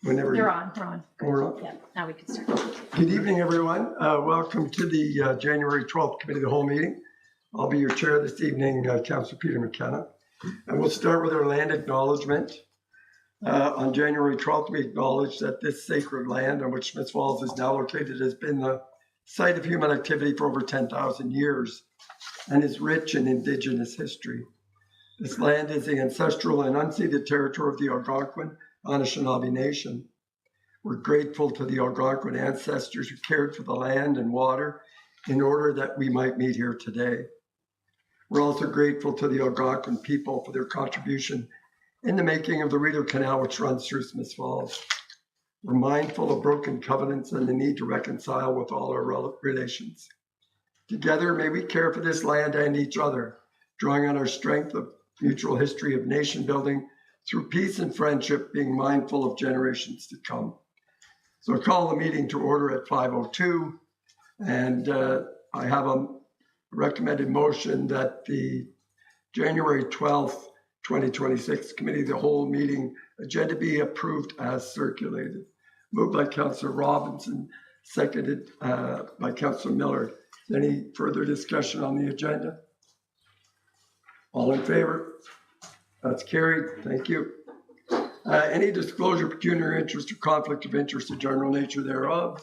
Whenever They're on, we're on. we're on. Yeah, now we can start. Good evening, everyone. Welcome to the January 12th Committee of the Whole meeting. I'll be your chair this evening, Councillor Peter McKenna. And we'll start with our land acknowledgement. On January 12th, we acknowledge that this sacred land on which Smiths Falls is now located has been the site of human activity for over 10,000 years and is rich in Indigenous history. This land is the ancestral and unceded territory of the Algonquin Anishinaabe Nation. We're grateful to the Algonquin ancestors who cared for the land and water in order that we might meet here today. We're also grateful to the Algonquin people for their contribution in the making of the Rideau Canal, which runs through Smiths Falls. We're mindful of broken covenants and the need to reconcile with all our relations. Together, may we care for this land and each other, drawing on our strength of mutual history of nation building through peace and friendship, being mindful of generations to come. So I call the meeting to order at 5:02, and I have a recommended motion that the January 12th, 2026 Committee of the Whole meeting agenda be approved as circulated. Moved by Councillor Robinson, seconded by Councillor Miller. Any further discussion on the agenda? All in favor? That's carried. Thank you. Any disclosure, pecuniary interest, or conflict of interest, the general nature thereof.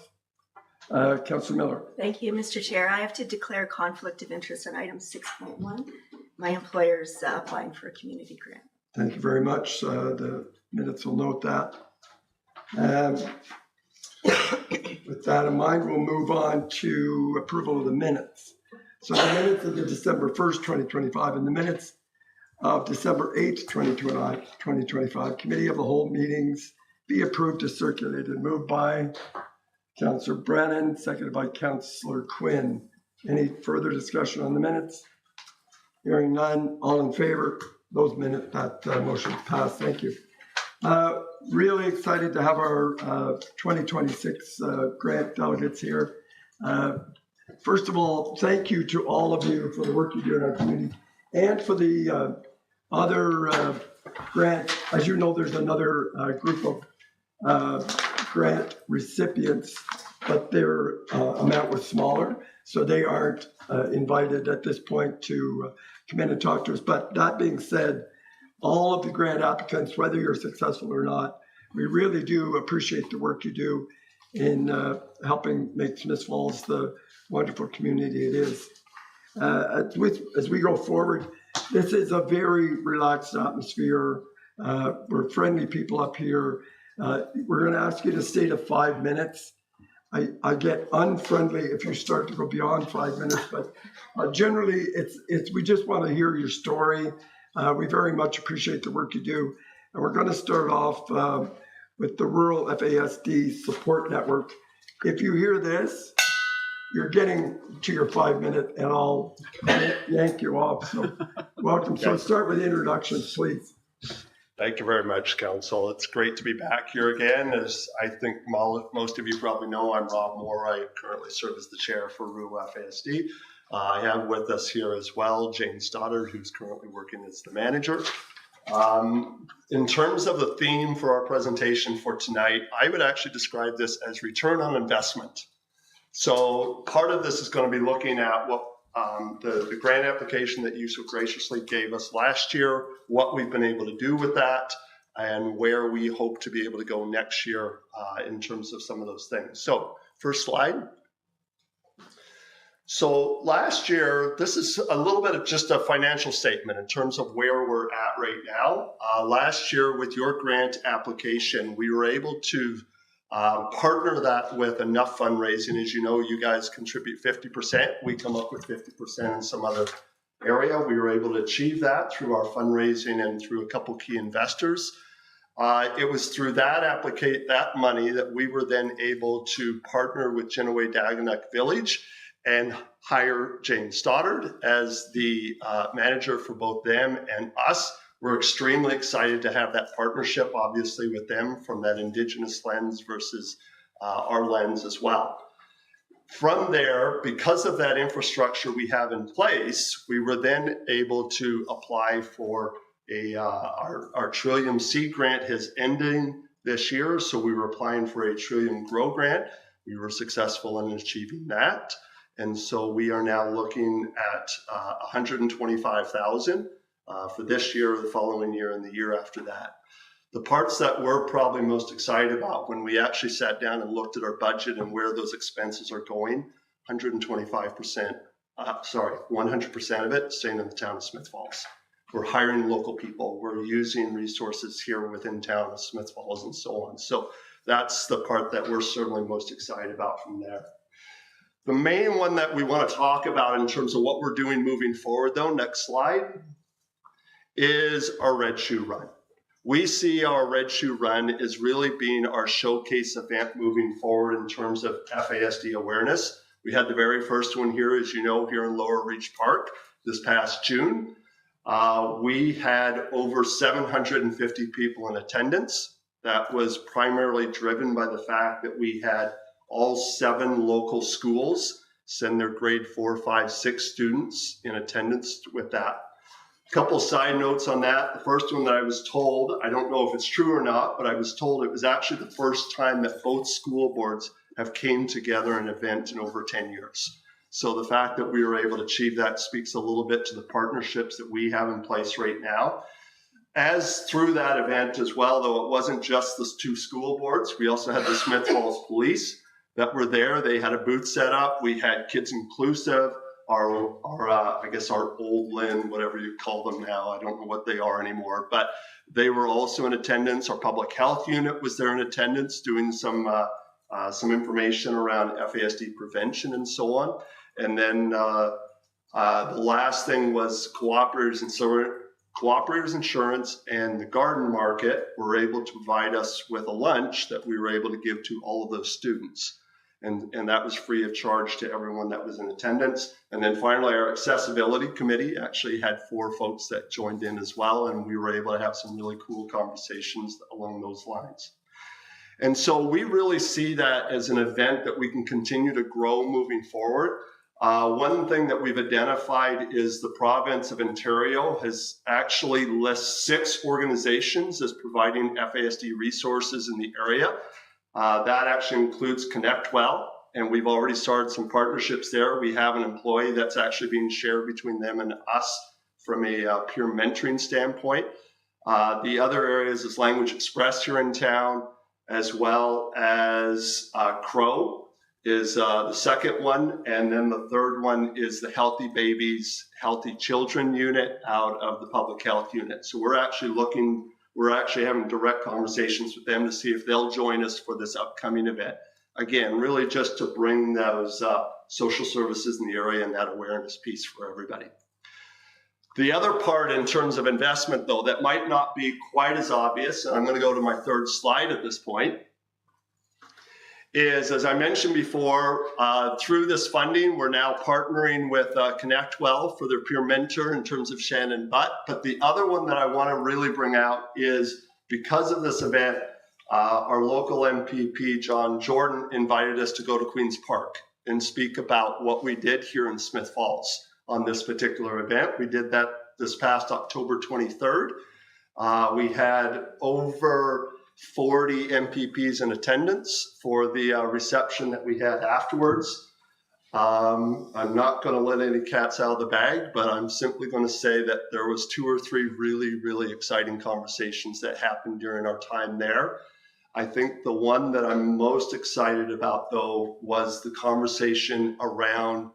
Councillor Miller. Thank you, Mr. Chair. I have to declare conflict of interest on item 6.1. My employer's applying for a community grant. Thank you very much. The minutes will note that. With that in mind, we'll move on to approval of the minutes. So the minutes of the December 1st, 2025, and the minutes of December 8th, 2025, Committee of the Whole meetings be approved as circulated. Moved by Councillor Brennan, seconded by Councillor Quinn. Any further discussion on the minutes? Hearing none, all in favor? Those minutes, that motion passed. Thank you. Really excited to have our 2026 grant delegates here. First of all, thank you to all of you for the work you do in our community and for the other grant. As you know, there's another group of grant recipients, but their amount was smaller, so they aren't invited at this point to come in and talk to us. But that being said, all of the grant applicants, whether you're successful or not, we really do appreciate the work you do in helping make Smiths Falls the wonderful community it is. As we go forward, this is a very relaxed atmosphere. We're friendly people up here. We're going to ask you to stay to 5 minutes. I get unfriendly if you start to go beyond 5 minutes, but generally it's we just want to hear your story. We very much appreciate the work you do. And we're going to start off with the Rural FASD Support Network. If you hear this, you're getting to your 5 minute and I'll yank you off. So welcome. So start with introductions, please. Thank you very much, Council. It's great to be back here again. As I think most of you probably know, I'm Rob Moore. I currently serve as the chair for Rural FASD. I have with us here as well Jane Stoddard, who's currently working as the manager. In terms of the theme for our presentation for tonight, I would actually describe this as return on investment. So part of this is going to be looking at what the grant application that you so graciously gave us last year, what we've been able to do with that, and where we hope to be able to go next year in terms of some of those things. So first slide. So last year, this is a little bit of just a financial statement in terms of where we're at right now. Last year with your grant application, we were able to partner that with enough fundraising. As you know, you guys contribute 50%. We come up with 50% in some other area. We were able to achieve that through our fundraising and through a couple key investors. It was through that money that we were then able to partner with Jinaway-Dagonuck Village and hire Jane Stoddard as the manager for both them and us. We're extremely excited to have that partnership, obviously, with them from that Indigenous lens versus our lens as well. From there, because of that infrastructure we have in place, we were then able to apply for our Trillium Seed grant has ending this year. So we were applying for a Trillium Grow grant. We were successful in achieving that. And so we are now looking at $125,000 for this year, the following year, and the year after that. The parts that we're probably most excited about when we actually sat down and looked at our budget and where those expenses are going, 100% of it staying in the town of Smith Falls. We're hiring local people. We're using resources here within town of Smith Falls and so on. So that's the part that we're certainly most excited about from there. The main one that we want to talk about in terms of what we're doing moving forward, though, next slide, is our Red Shoe Run. We see our Red Shoe Run as really being our showcase event moving forward in terms of FASD awareness. We had the very first one here, as you know, here in Lower Reach Park this past June. We had over 750 people in attendance. That was primarily driven by the fact that we had all 7 local schools send their grade 4, 5, 6 students in attendance with that. A couple side notes on that. The first one that I was told, I don't know if it's true or not, but I was told it was actually the first time that both school boards have came together in an event in over 10 years. So the fact that we were able to achieve that speaks a little bit to the partnerships that we have in place right now. As through that event as well, though, it wasn't just the 2 school boards. We also had the Smith Falls Police that were there. They had a booth set up. We had Kids Inclusive, I guess our old Lynn, whatever you call them now. I don't know what they are anymore, but they were also in attendance. Our public health unit was there in attendance doing some information around FASD prevention and so on. And then the last thing was Cooperators Insurance and the Garden Market were able to provide us with a lunch that we were able to give to all of those students. And that was free of charge to everyone that was in attendance. And then finally, our accessibility committee actually had 4 folks that joined in as well. And we were able to have some really cool conversations along those lines. And so we really see that as an event that we can continue to grow moving forward. One thing that we've identified is the province of Ontario has actually listed 6 organizations as providing FASD resources in the area. That actually includes ConnectWell, and we've already started some partnerships there. We have an employee that's actually being shared between them and us from a peer mentoring standpoint. The other areas is Language Express here in town, as well as Crow is the second one. And then the third one is the Healthy Babies, Healthy Children unit out of the public health unit. So we're actually having direct conversations with them to see if they'll join us for this upcoming event. Again, really just to bring those social services in the area and that awareness piece for everybody. The other part in terms of investment, though, that might not be quite as obvious, and I'm going to go to my third slide at this point, is, as I mentioned before, through this funding, we're now partnering with ConnectWell for their peer mentor in terms of Shannon Butt. But the other one that I want to really bring out is because of this event, our local MPP, John Jordan, invited us to go to Queen's Park and speak about what we did here in Smith Falls on this particular event. We did that this past October 23rd. We had over 40 MPPs in attendance for the reception that we had afterwards. I'm not going to let any cats out of the bag, but I'm simply going to say that there was 2 or 3 really, really exciting conversations that happened during our time there. I think the one that I'm most excited about, though, was the conversation around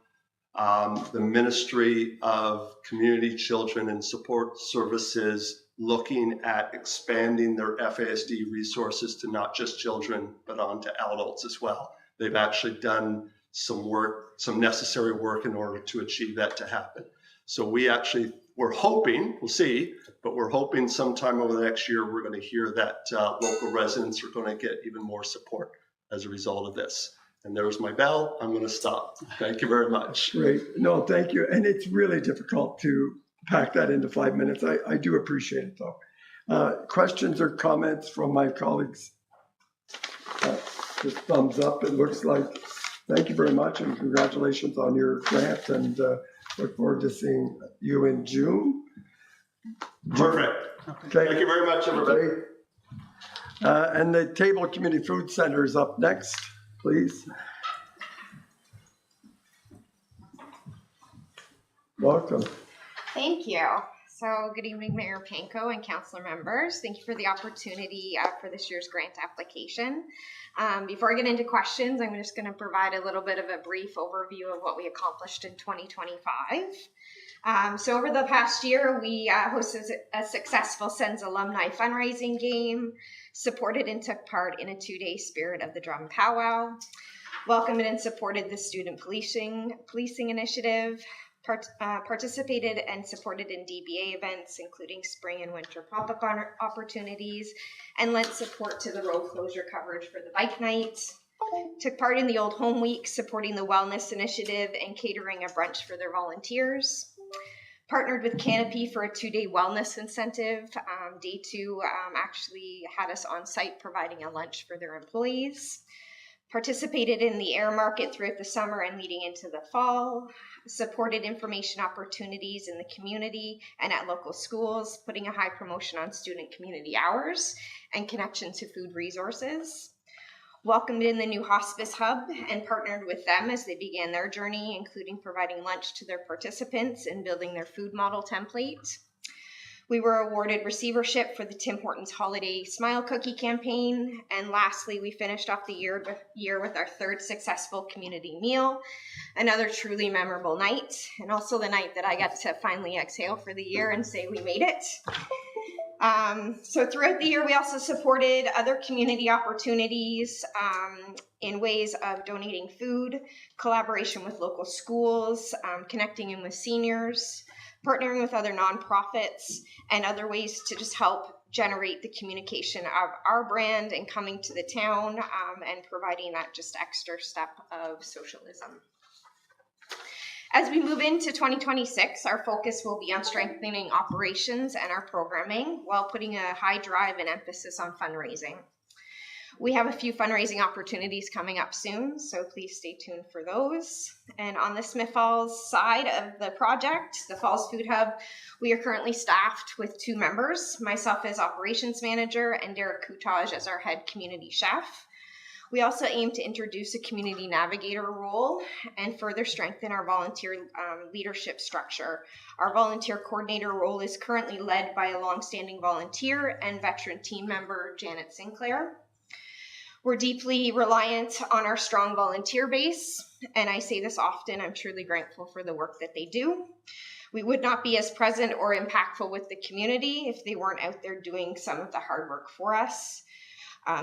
the Ministry of Community, Children and Support Services looking at expanding their FASD resources to not just children, but on to adults as well. They've actually done some work, some necessary work in order to achieve that to happen. So we're hoping, we'll see, but we're hoping sometime over the next year, we're going to hear that local residents are going to get even more support as a result of this. And there's my bell. I'm going to stop. Thank you very much. Great. No, thank you. And it's really difficult to pack that into 5 minutes. I do appreciate it, though. Questions or comments from my colleagues? Just thumbs up. It looks like. Thank you very much, and congratulations on your grant, and look forward to seeing you in June. Perfect. Okay. Thank you very much, everybody. Okay. And the Table Community Food Center is up next, please. Welcome. Thank you. So good evening, Mayor Panko and councilor members. Thank you for the opportunity for this year's grant application. Before I get into questions, I'm just going to provide a little bit of a brief overview of what we accomplished in 2025. So over the past year, we hosted a successful Sens alumni fundraising game, supported and took part in a 2-day Spirit of the Drum powwow, welcomed and supported the student policing initiative, participated and supported in DBA events, including spring and winter pop-up opportunities, and lent support to the road closure coverage for the bike night. Took part in the Old Home Week, supporting the wellness initiative and catering a brunch for their volunteers. Partnered with Canopy for a 2-day wellness incentive. Day 2 actually had us on site providing a lunch for their employees. Participated in the air market throughout the summer and leading into the fall. Supported information opportunities in the community and at local schools, putting a high promotion on student community hours and connection to food resources. Welcomed in the new hospice hub and partnered with them as they began their journey, including providing lunch to their participants and building their food model template. We were awarded receivership for the Tim Hortons Holiday Smile Cookie campaign. And lastly, we finished off the year with our 3rd successful community meal, another truly memorable night, and also the night that I got to finally exhale for the year and say we made it. So throughout the year, we also supported other community opportunities in ways of donating food, collaboration with local schools, connecting in with seniors, partnering with other nonprofits, and other ways to just help generate the communication of our brand and coming to the town and providing that just extra step of socialism. As we move into 2026, our focus will be on strengthening operations and our programming while putting a high drive and emphasis on fundraising. We have a few fundraising opportunities coming up soon, so please stay tuned for those. And on the Smith Falls side of the project, the Falls Food Hub, we are currently staffed with 2 members, myself as operations manager and Derek Coutage as our head community chef. We also aim to introduce a community navigator role and further strengthen our volunteer leadership structure. Our volunteer coordinator role is currently led by a longstanding volunteer and veteran team member, Janet Sinclair. We're deeply reliant on our strong volunteer base, and I say this often, I'm truly grateful for the work that they do. We would not be as present or impactful with the community if they weren't out there doing some of the hard work for us.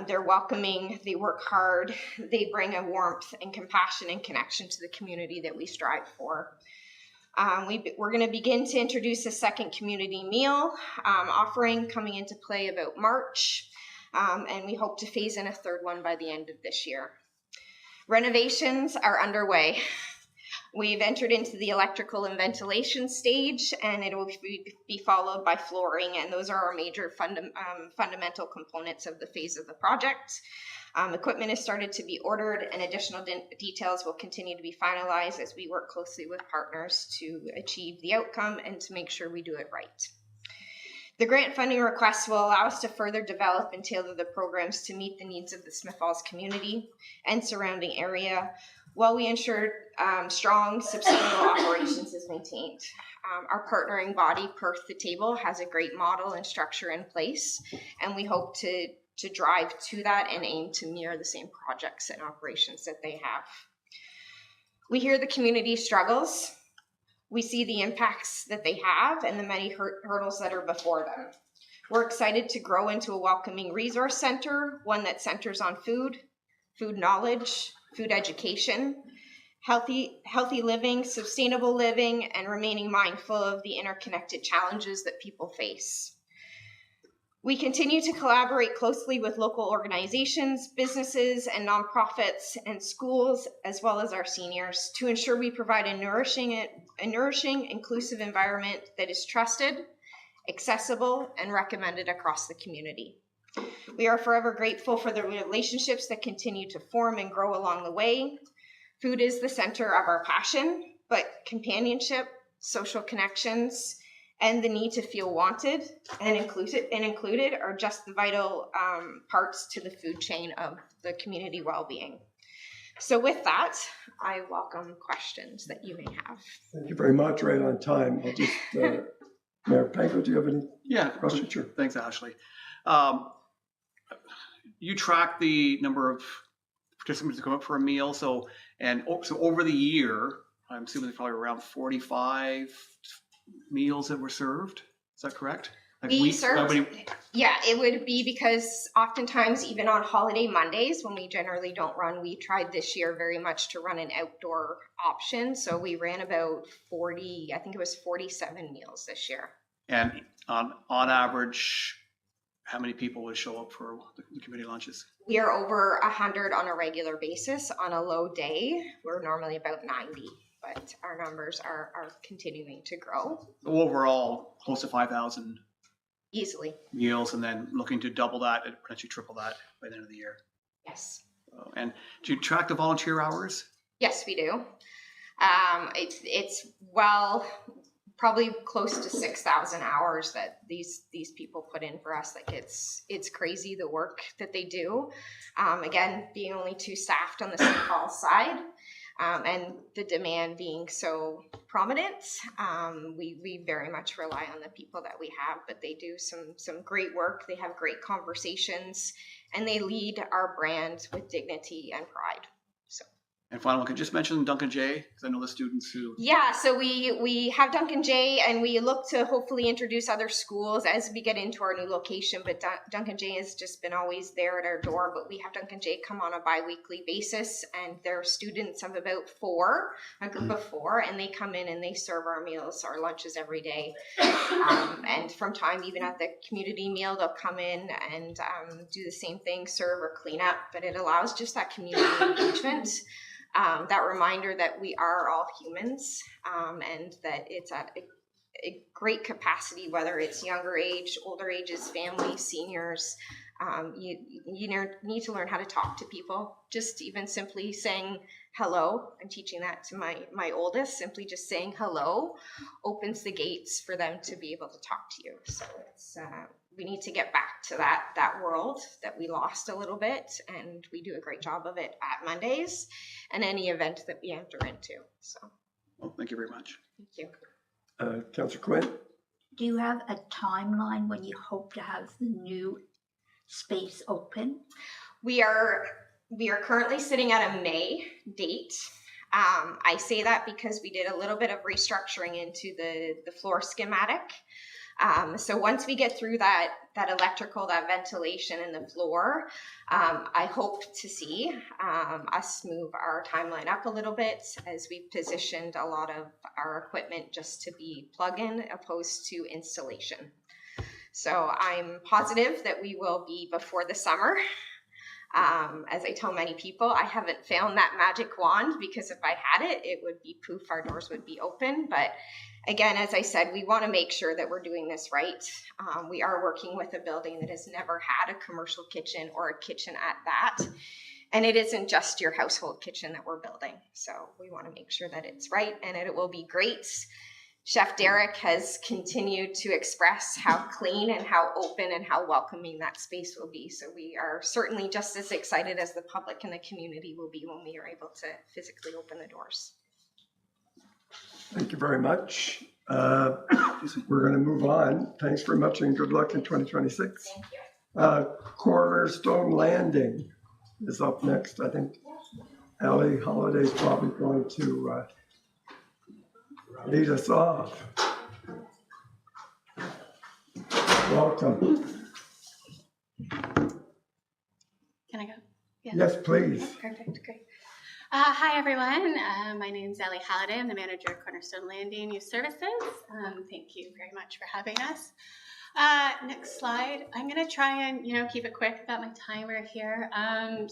They're welcoming, they work hard, they bring a warmth and compassion and connection to the community that we strive for. We're going to begin to introduce a second community meal offering coming into play about March, and we hope to phase in a third one by the end of this year. Renovations are underway. We've entered into the electrical and stage, and it will be followed by flooring, and those are our major fundamental components of the phase of the project. Equipment has started to be ordered, and additional details will continue to be finalized as we work closely with partners to achieve the outcome and to make sure we do it right. The grant funding request will allow us to further develop and tailor the programs to meet the needs of the Smith Falls community and surrounding area, while we ensure strong, sustainable operations is maintained. Our partnering body, Perth the Table, has a great model and structure in place, and we hope to drive to that and aim to mirror the same projects and operations that they have. We hear the community struggles. We see the impacts that they have and the many hurdles that are before them. We're excited to grow into a welcoming resource center, one that centers on food knowledge, food education, healthy living, sustainable living, and remaining mindful of the interconnected challenges that people face. We continue to collaborate closely with local organizations, businesses, and nonprofits and schools, as well as our seniors, to ensure we provide a nourishing, inclusive environment that is trusted, accessible, and recommended across the community. We are forever grateful for the relationships that continue to form and grow along the way. Food is the center of our passion, but companionship, social connections, and the need to feel wanted and included are just the vital parts to the food chain of the community well-being. So with that, I welcome questions that you may have. Thank you very much. Right on time. I'll just, Mayor Panko, do you have any Yeah, questions? Sure. thanks, Ashley. You track the number of participants who come up for a meal. So over the year, I'm assuming there's probably around 45 meals that were served. Is that correct? Like We weeks- served, how many- yeah, it would be because oftentimes even on holiday Mondays when we generally don't run, we tried this year very much to run an outdoor option. So we ran about 40, I think it was 47 meals this year. And on average, how many people would show up for the community lunches? We are over 100 on a regular basis. On a low day, we're normally about 90, but our numbers are continuing to grow So overall, close to 5,000 easily. meals, and then looking to double that and potentially triple that by the end of the year. Yes. And do you track the volunteer hours? Yes, we do. It's probably close to 6,000 hours that these people put in for us. Like it's crazy the work that they do. Again, being only 2 staffed on the St. Paul side, and the demand being so prominent, we very much rely on the people that we have. But they do some great work. They have great conversations, and they lead our brand with dignity and pride. So. And final one, could you just mention Duncan J? Because I know the students who. Yeah, so we have Duncan J, and we look to hopefully introduce other schools as we get into our new location. But Duncan J has just been always there at our door. But we have Duncan J come on a bi-weekly basis, and they're students of about 4, a group of 4, and they come in and they serve our meals, our lunches every day. And from time, even at the community meal, they'll come in and do the same thing, serve or clean up. But it allows just that community engagement. That reminder that we are all humans, and that it's at a great capacity, whether it's younger age, older ages, families, seniors. You need to learn how to talk to people. Just even simply saying hello. I'm teaching that to my oldest. Simply just saying hello opens the gates for them to be able to talk to you. So it's we need to get back to that world that we lost a little bit, and we do a great job of it at Mondays and any event that we enter into. So Well, thank you very much. thank you. Councillor Quinn? Do you have a timeline when you hope to have the new space open? We are currently sitting at a May date. I say that because we did a little bit of restructuring into the floor schematic. So once we get through that electrical, that ventilation in the floor, I hope to see us move our timeline up a little bit as we've positioned a lot of our equipment just to be plug-in opposed to installation. So I'm positive that we will be before the summer. As I tell many people, I haven't found that magic wand, because if I had it, it would be poof, our doors would be open. But again, as I said, we want to make sure that we're doing this right. We are working with a building that has never had a commercial kitchen, or a kitchen at that. And it isn't just your household kitchen that we're building. So we want to make sure that it's right and it will be great. Chef Derek has continued to express how clean and how open and how welcoming that space will be. So we are certainly just as excited as the public and the community will be when we are able to physically open the doors. Thank you very much. We're going to move on. Thanks very much and good luck in 2026. Thank you. Cornerstone Landing is up next. I think Allie Holiday's probably going to lead us off. Welcome. Can I go? Yes, please. Perfect, great. Hi, everyone. My name is Ellie Halliday. I'm the manager of Cornerstone Landing Youth Services. Thank you very much for having us. Next slide. I'm going to try and, keep it quick. I've got my timer here.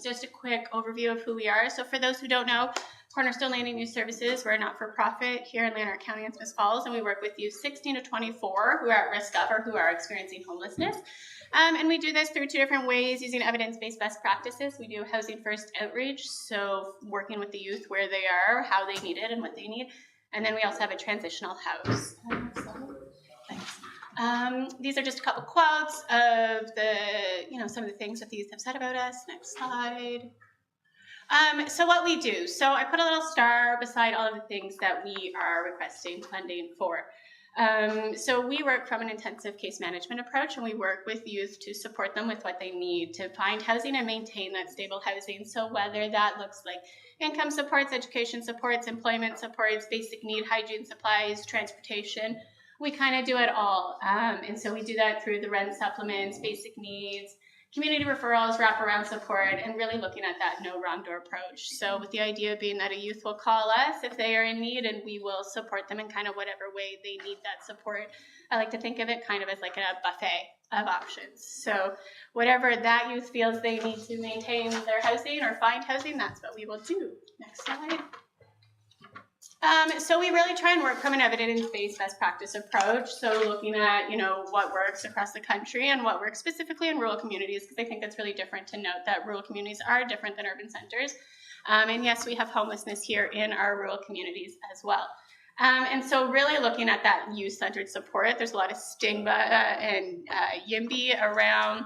Just a quick overview of who we are. So for those who don't know, Cornerstone Landing Youth Services, we're a not-for-profit here in Lanark County and Smith Falls, and we work with youth 16 to 24 who are at risk of or who are experiencing homelessness. And we do this through 2 different ways, using evidence-based best practices. We do housing first outreach, so working with the youth where they are, how they need it, and what they need. And then we also have a transitional house. Thanks. These are just a couple quotes of some of the things that these have said about us. Next slide. So what we do, so I put a little star beside all of the things that we are requesting funding for. So we work from an intensive case management approach, and we work with youth to support them with what they need to find housing and maintain that stable housing. So whether that looks like income supports, education supports, employment supports, basic need, hygiene supplies, transportation, we kind of do it all. And so we do that through the rent supplements, basic needs, community referrals, wraparound support, and really looking at that no wrong door approach. So with the idea being that a youth will call us if they are in need, and we will support them in kind of whatever way they need that support. I like to think of it kind of as like a buffet of options. So whatever that youth feels they need to maintain their housing or find housing, that's what we will do. Next slide. So we really try and work from an evidence-based best practice approach. So looking at, what works across the country and what works specifically in rural communities, because I think that's really different to note that rural communities are different than urban centers. And yes, we have homelessness here in our rural communities as well. And so really looking at that youth-centered support, there's a lot of stigma and YIMBY around,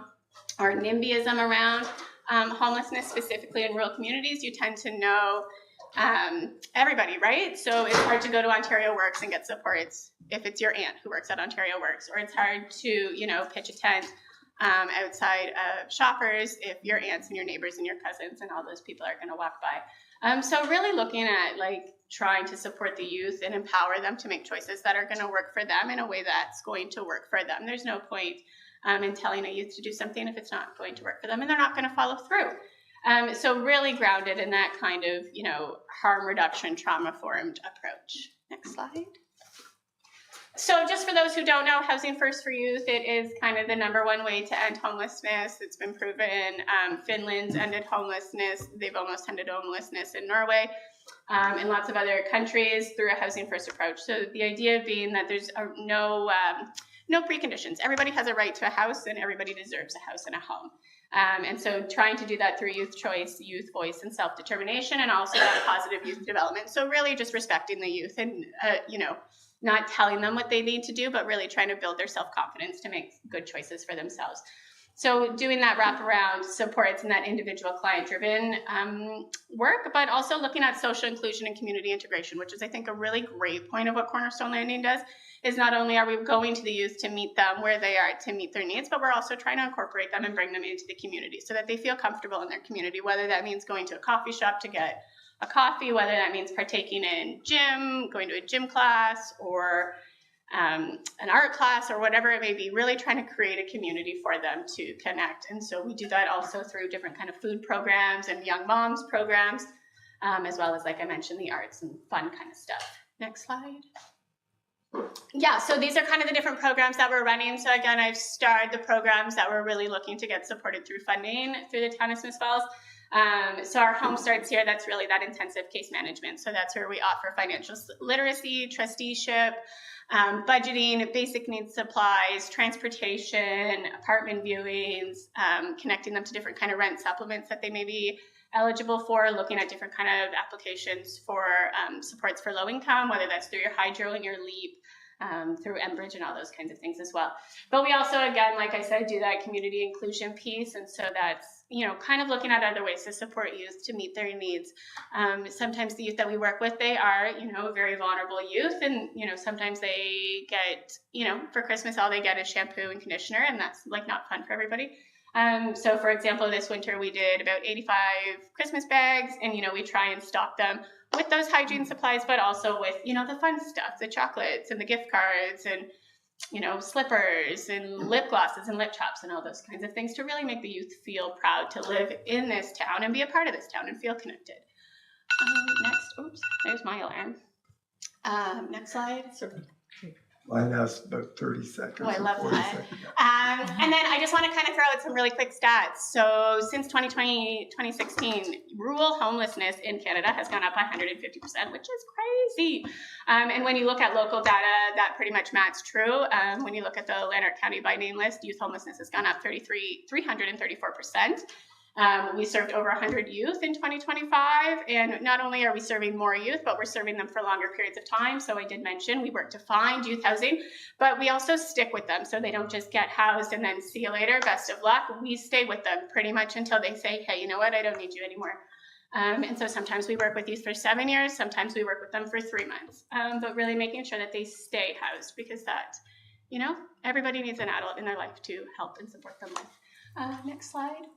or NIMBYism around homelessness, specifically in rural communities. You tend to know everybody, right? So it's hard to go to Ontario Works and get supports if it's your aunt who works at Ontario Works, or it's hard to, pitch a tent outside of Shoppers if your aunts and your neighbors and your cousins and all those people are going to walk by. So really looking at trying to support the youth and empower them to make choices that are going to work for them in a way that's going to work for them. There's no point in telling a youth to do something if it's not going to work for them and they're not going to follow through. So really grounded in that kind of, harm reduction, trauma-informed approach. Next slide. So just for those who don't know, Housing First for Youth, it is kind of the #1 way to end homelessness. It's been proven. Finland's ended homelessness. They've almost ended homelessness in Norway and lots of other countries through a Housing First approach. So the idea being that there's no preconditions. Everybody has a right to a house and everybody deserves a house and a home. And so trying to do that through youth choice, youth voice, and self-determination, and also that positive youth development. So really just respecting the youth and, not telling them what they need to do, but really trying to build their self-confidence to make good choices for themselves. So doing that wraparound supports and that individual client-driven work, but also looking at social inclusion and community integration, which is, I think, a really great point of what Cornerstone Landing does, is not only are we going to the youth to meet them where they are to meet their needs, but we're also trying to incorporate them and bring them into the community so that they feel comfortable in their community, whether that means going to a coffee shop to get a coffee, whether that means partaking in gym, going to a gym class, or an art class, or whatever it may be, really trying to create a community for them to connect. And so we do that also through different kind of food programs and young moms programs, as well as, like I mentioned, the arts and fun kind of stuff. Next slide. Yeah, so these are kind of the different programs that we're running. So again, I've starred the programs that we're really looking to get supported through funding through the town of Smith Falls. So our home starts here. That's really that intensive case management. So that's where we offer financial literacy, trusteeship, budgeting, basic needs supplies, transportation, apartment viewings, connecting them to different kind of rent supplements that they may be eligible for, looking at different kind of applications for supports for low income, whether that's through your Hydro and your LEAP, through Enbridge and all those kinds of things as well. But we also, again, like I said, do that community inclusion piece. And so that's, kind of looking at other ways to support youth to meet their needs. Sometimes the youth that we work with, they are, very vulnerable youth. And, sometimes they get, for Christmas, all they get is shampoo and conditioner. And that's not fun for everybody. So for example, this winter we did about 85 Christmas bags, and, we try and stock them with those hygiene supplies, but also with, the fun stuff, the chocolates and the gift cards and, slippers and lip glosses and lip chops and all those kinds of things to really make the youth feel proud to live in this town and be a part of this town and feel connected. Next, oops, there's my alarm. Next slide. Mine has about 30 seconds. Oh, I love 40 that. seconds. And then I just want to kind of throw out some really quick stats. So since 2016, rural homelessness in Canada has gone up by 150%, which is crazy. And when you look at local data, that pretty much matches true. When you look at the Lanark County by name list, youth homelessness has gone up 334%. We served over 100 youth in 2025, and not only are we serving more youth, but we're serving them for longer periods of time. So I did mention we work to find youth housing, but we also stick with them so they don't just get housed and then see you later, best of luck. We stay with them pretty much until they say, hey, you know what, I don't need you anymore. And so sometimes we work with youth for 7 years, sometimes we work with them for 3 months, but really making sure that they stay housed, because that, you know, everybody needs an adult in their life to help and support them with. Next slide.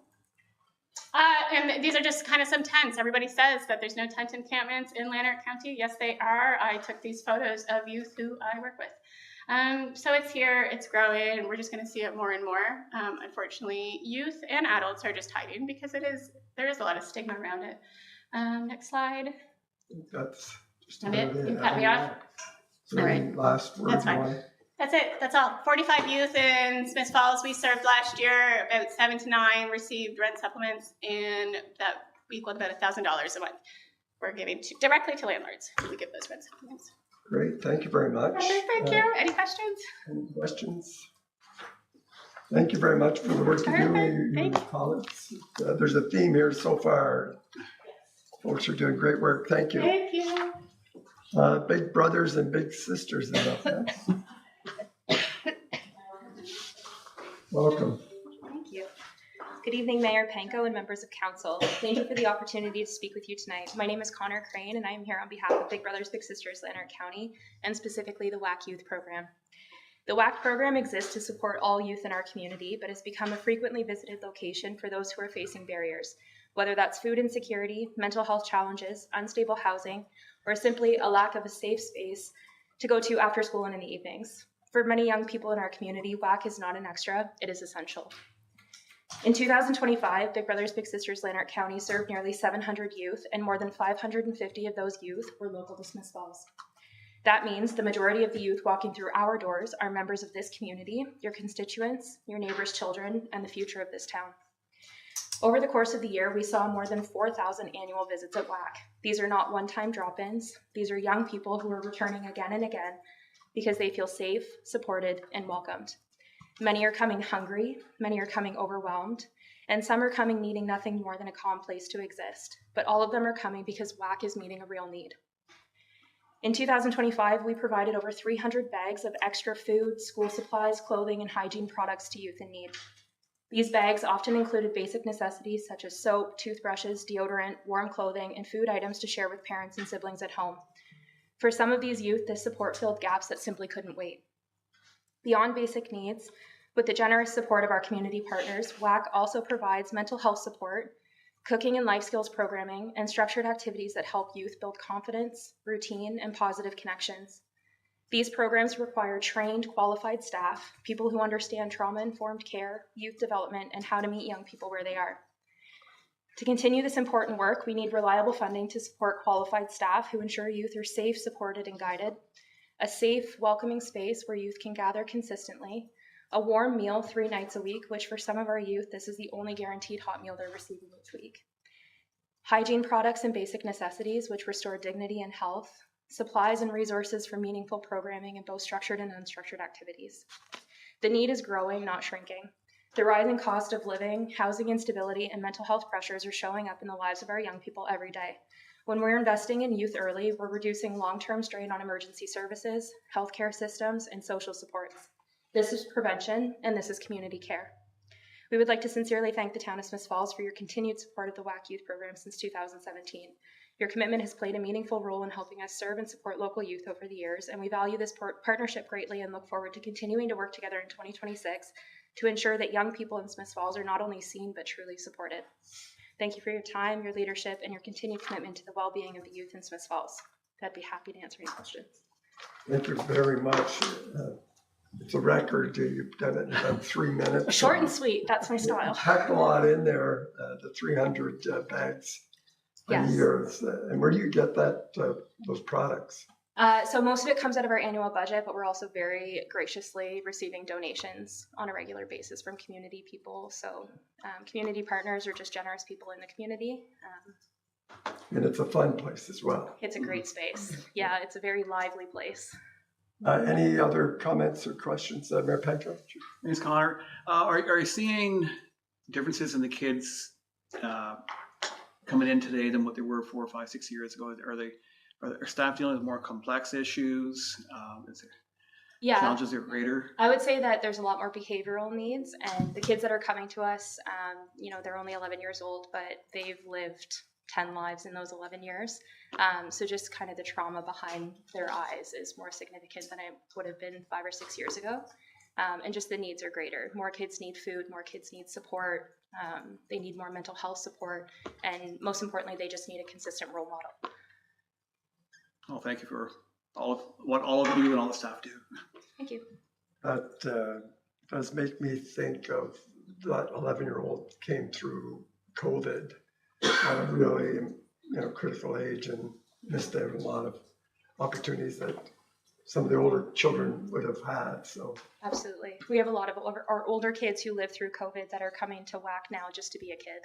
And these are just kind of some tents. Everybody says that there's no tent encampments in Lanark County. Yes, they are. I took these photos of youth who I work with. So it's here, it's growing. We're just going to see it more and more. Unfortunately, youth and adults are just hiding because there is a lot of stigma around it. Next slide. That's just And it, about it. you cut me off. So All any right. last words That's you fine. want? That's it. That's all. 45 youth in Smiths Falls we served last year. About 7 to 9 received rent supplements, and that equaled about $1,000 a month. We're giving directly to landlords. We give those rent supplements. Great, thank you very much. Okay, thank you. Any questions? Any questions? Thank you very much for the work you do, Perfect. your Thanks. colleagues. There's a theme here so far. Folks are doing great work. Thank you. Thank you. Big brothers and big sisters is up next. Welcome. Thank you. Good evening, Mayor Panko and members of council. Thank you for the opportunity to speak with you tonight. My name is Connor Crane, and I am here on behalf of Big Brothers Big Sisters Lanark County, and specifically the WAC Youth Program. The WAC program exists to support all youth in our community, but has become a frequently visited location for those who are facing barriers, whether that's food insecurity, mental health challenges, unstable housing, or simply a lack of a safe space to go to after school and in the evenings. For many young people in our community, WAC is not an extra, it is essential. In 2025, Big Brothers Big Sisters Lanark County served nearly 700 youth, and more than 550 of those youth were local to Smiths Falls. That means the majority of the youth walking through our doors are members of this community, your constituents, your neighbors' children, and the future of this town. Over the course of the year, we saw more than 4,000 annual visits at WAC. These are not one-time drop-ins. These are young people who are returning again and again because they feel safe, supported, and welcomed. Many are coming hungry, many are coming overwhelmed, and some are coming needing nothing more than a calm place to exist. But all of them are coming because WAC is meeting a real need. In 2025, we provided over 300 bags of extra food, school supplies, clothing, and hygiene products to youth in need. These bags often included basic necessities such as soap, toothbrushes, deodorant, warm clothing, and food items to share with parents and siblings at home. For some of these youth, this support filled gaps that simply couldn't wait. Beyond basic needs, with the generous support of our community partners, WAC also provides mental health support, cooking and life skills programming, and structured activities that help youth build confidence, routine, and positive connections. These programs require trained, qualified staff, people who understand trauma-informed care, youth development, and how to meet young people where they are. To continue this important work, we need reliable funding to support qualified staff who ensure youth are safe, supported, and guided, a safe, welcoming space where youth can gather consistently, a warm meal 3 nights a week, which for some of our youth, this is the only guaranteed hot meal they're receiving each week, hygiene products and basic necessities, which restore dignity and health, supplies and resources for meaningful programming in both structured and unstructured activities. The need is growing, not shrinking. The rising cost of living, housing instability, and mental health pressures are showing up in the lives of our young people every day. When we're investing in youth early, we're reducing long-term strain on emergency services, healthcare systems, and social supports. This is prevention, and this is community care. We would like to sincerely thank the town of Smiths Falls for your continued support of the WAC Youth Program since 2017. Your commitment has played a meaningful role in helping us serve and support local youth over the years, and we value this partnership greatly and look forward to continuing to work together in 2026 to ensure that young people in Smiths Falls are not only seen but truly supported. Thank you for your time, your leadership, and your continued commitment to the well-being of the youth in Smiths Falls. I'd be happy to answer any questions. Thank you very much. It's a record. You've done it in about 3 minutes. Short and sweet, that's my style. Packed a lot in there, the 300 bags a Yes. year. And where do you get that those products? So most of it comes out of our annual budget, but we're also very graciously receiving donations on a regular basis from community people. So community partners are just generous people in the community. And it's a fun place as well. It's a great space. Yeah, it's a very lively place. Any other comments or questions, Mayor Panko? Thanks, Connor. Are you seeing differences in the kids coming in today than what they were 4, 5, 6 years ago? Are staff dealing with more complex issues? Is there Yeah. challenges are greater? I would say that there's a lot more behavioral needs, and the kids that are coming to us, they're only 11 years old, but they've lived 10 lives in those 11 years. So just kind of the trauma behind their eyes is more significant than it would have been 5 or 6 years ago. And just the needs are greater. More kids need food, more kids need support. They need more mental health support. And most importantly, they just need a consistent role model. Oh, thank you for what all of you and all the staff do. Thank you. That does make me think of that 11-year-old came through COVID at a really, critical age and missed out a lot of opportunities that some of the older children would have had. So Absolutely. We have a lot of our older kids who lived through COVID that are coming to WAC now just to be a kid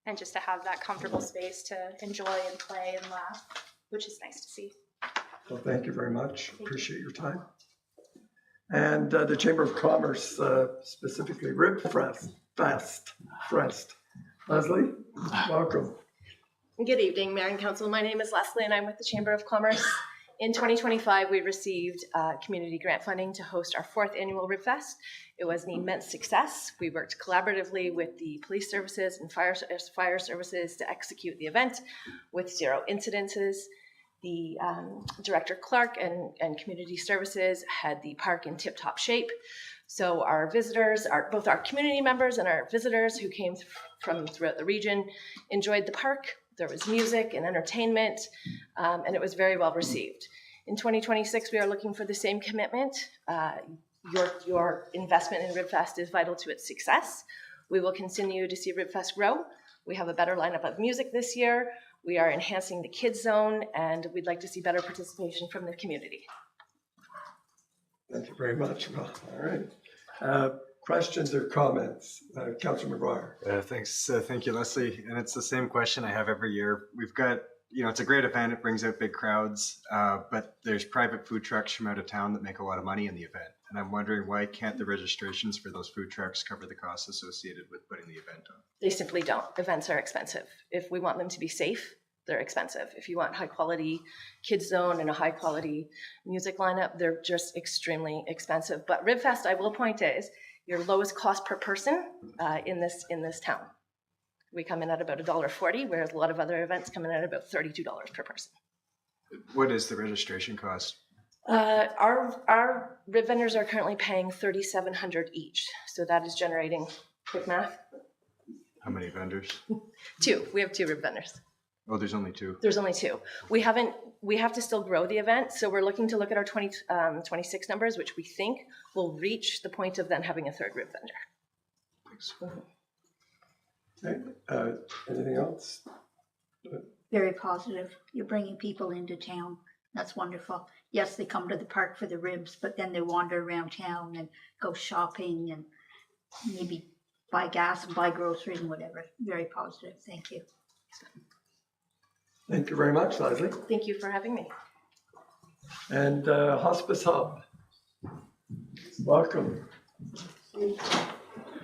and just to have that comfortable space to enjoy and play and laugh, which is nice to see. well, thank you very much. Appreciate your time. And the Chamber of Commerce, specifically Rib Fest. Leslie, welcome. Good evening, Mayor and Council. My name is Leslie and I'm with the Chamber of Commerce. In 2025, we received community grant funding to host our 4th annual Rib Fest. It was an immense success. We worked collaboratively with the police services and fire services to execute the event with 0 incidences. The Director Clark and Community Services had the park in tip-top shape. So our visitors, both our community members and our visitors who came from throughout the region enjoyed the park. There was music and entertainment, and it was very well received. In 2026, we are looking for the same commitment. Your investment in RibFest is vital to its success. We will continue to see RibFest grow. We have a better lineup of music this year. We are enhancing the kids zone, and we'd like to see better participation from the community. Thank you very much. Well, all right. Questions or comments? Councilor McGuire. Thanks. Thank you, Leslie. And it's the same question I have every year. We've got, it's a great event. It brings out big crowds, but there's private food trucks from out of town that make a lot of money in the event. And I'm wondering, why can't the registrations for those food trucks cover the costs associated with putting the event on? They simply don't. Events are expensive. If we want them to be safe, they're expensive. If you want high quality kids zone and a high quality music lineup, they're just extremely expensive. But RibFest, I will point is your lowest cost per person in this town. We come in at about $1.40, whereas a lot of other events come in at about $32 per person. What is the registration cost? Our rib vendors are currently paying $3,700 each. So that is generating, quick math, How many vendors? 2. We have 2 rib vendors. Oh, there's only 2. There's only 2. We have to still grow the event. So we're looking to look at our 2026 numbers, which we think will reach the point of then having a 3rd rib vendor. Thanks. Okay. Anything else? Very positive. You're bringing people into town. That's wonderful. Yes, they come to the park for the ribs, but then they wander around town and go shopping and maybe buy gas and buy groceries and whatever. Very positive. Thank you. Thank you very much, Leslie. Thank you for having me. And Hospice Hub. Welcome.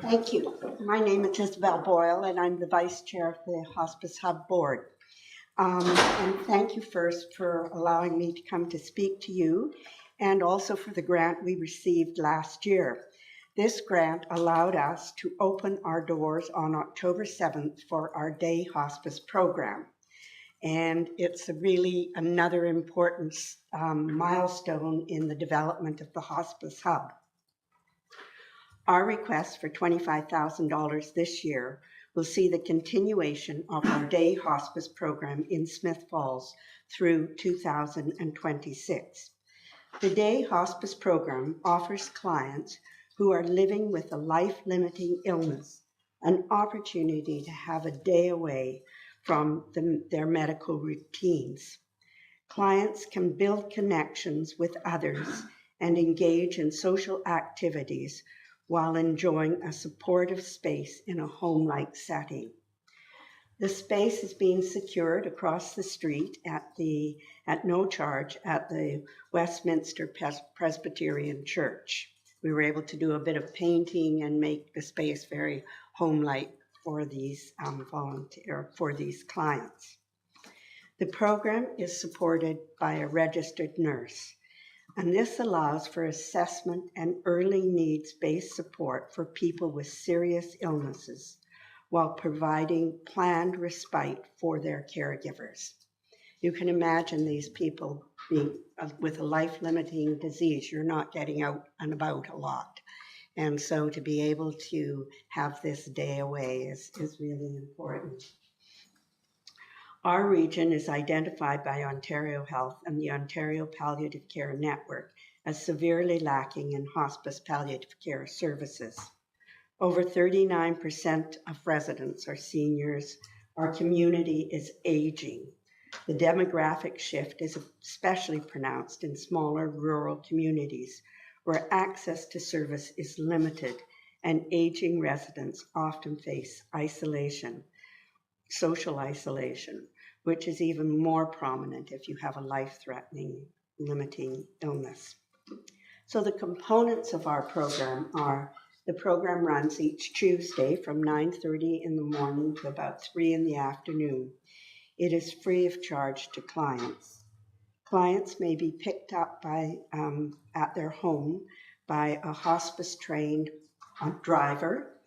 Thank you. My name is Isabel Boyle, and I'm the Vice Chair of the Hospice Hub Board. And thank you first for allowing me to come to speak to you, and also for the grant we received last year. This grant allowed us to open our doors on October 7th for our day hospice program. And it's really another important milestone in the development of the Hospice Hub. Our request for $25,000 this year will see the continuation of our day hospice program in Smith Falls through 2026. The day hospice program offers clients who are living with a life-limiting illness an opportunity to have a day away from their medical routines. Clients can build connections with others and engage in social activities while enjoying a supportive space in a home-like setting. The space is being secured across the street at no charge at the Westminster Presbyterian Church. We were able to do a bit of painting and make the space very home-like for these for these clients. The program is supported by a registered nurse, and this allows for assessment and early needs-based support for people with serious illnesses while providing planned respite for their caregivers. You can imagine these people being with a life-limiting disease. You're not getting out and about a lot. And so to be able to have this day away is really important. Our region is identified by Ontario Health and the Ontario Palliative Care Network as severely lacking in hospice palliative care services. Over 39% of residents are seniors. Our community is aging. The demographic shift is especially pronounced in smaller rural communities where access to service is limited and aging residents often face isolation, social isolation, which is even more prominent if you have a life-threatening, limiting illness. So the components of our program are: the program runs each Tuesday from 9:30 in the morning to about 3 in the afternoon. It is free of charge to clients. Clients may be picked up by at their home by a hospice-trained driver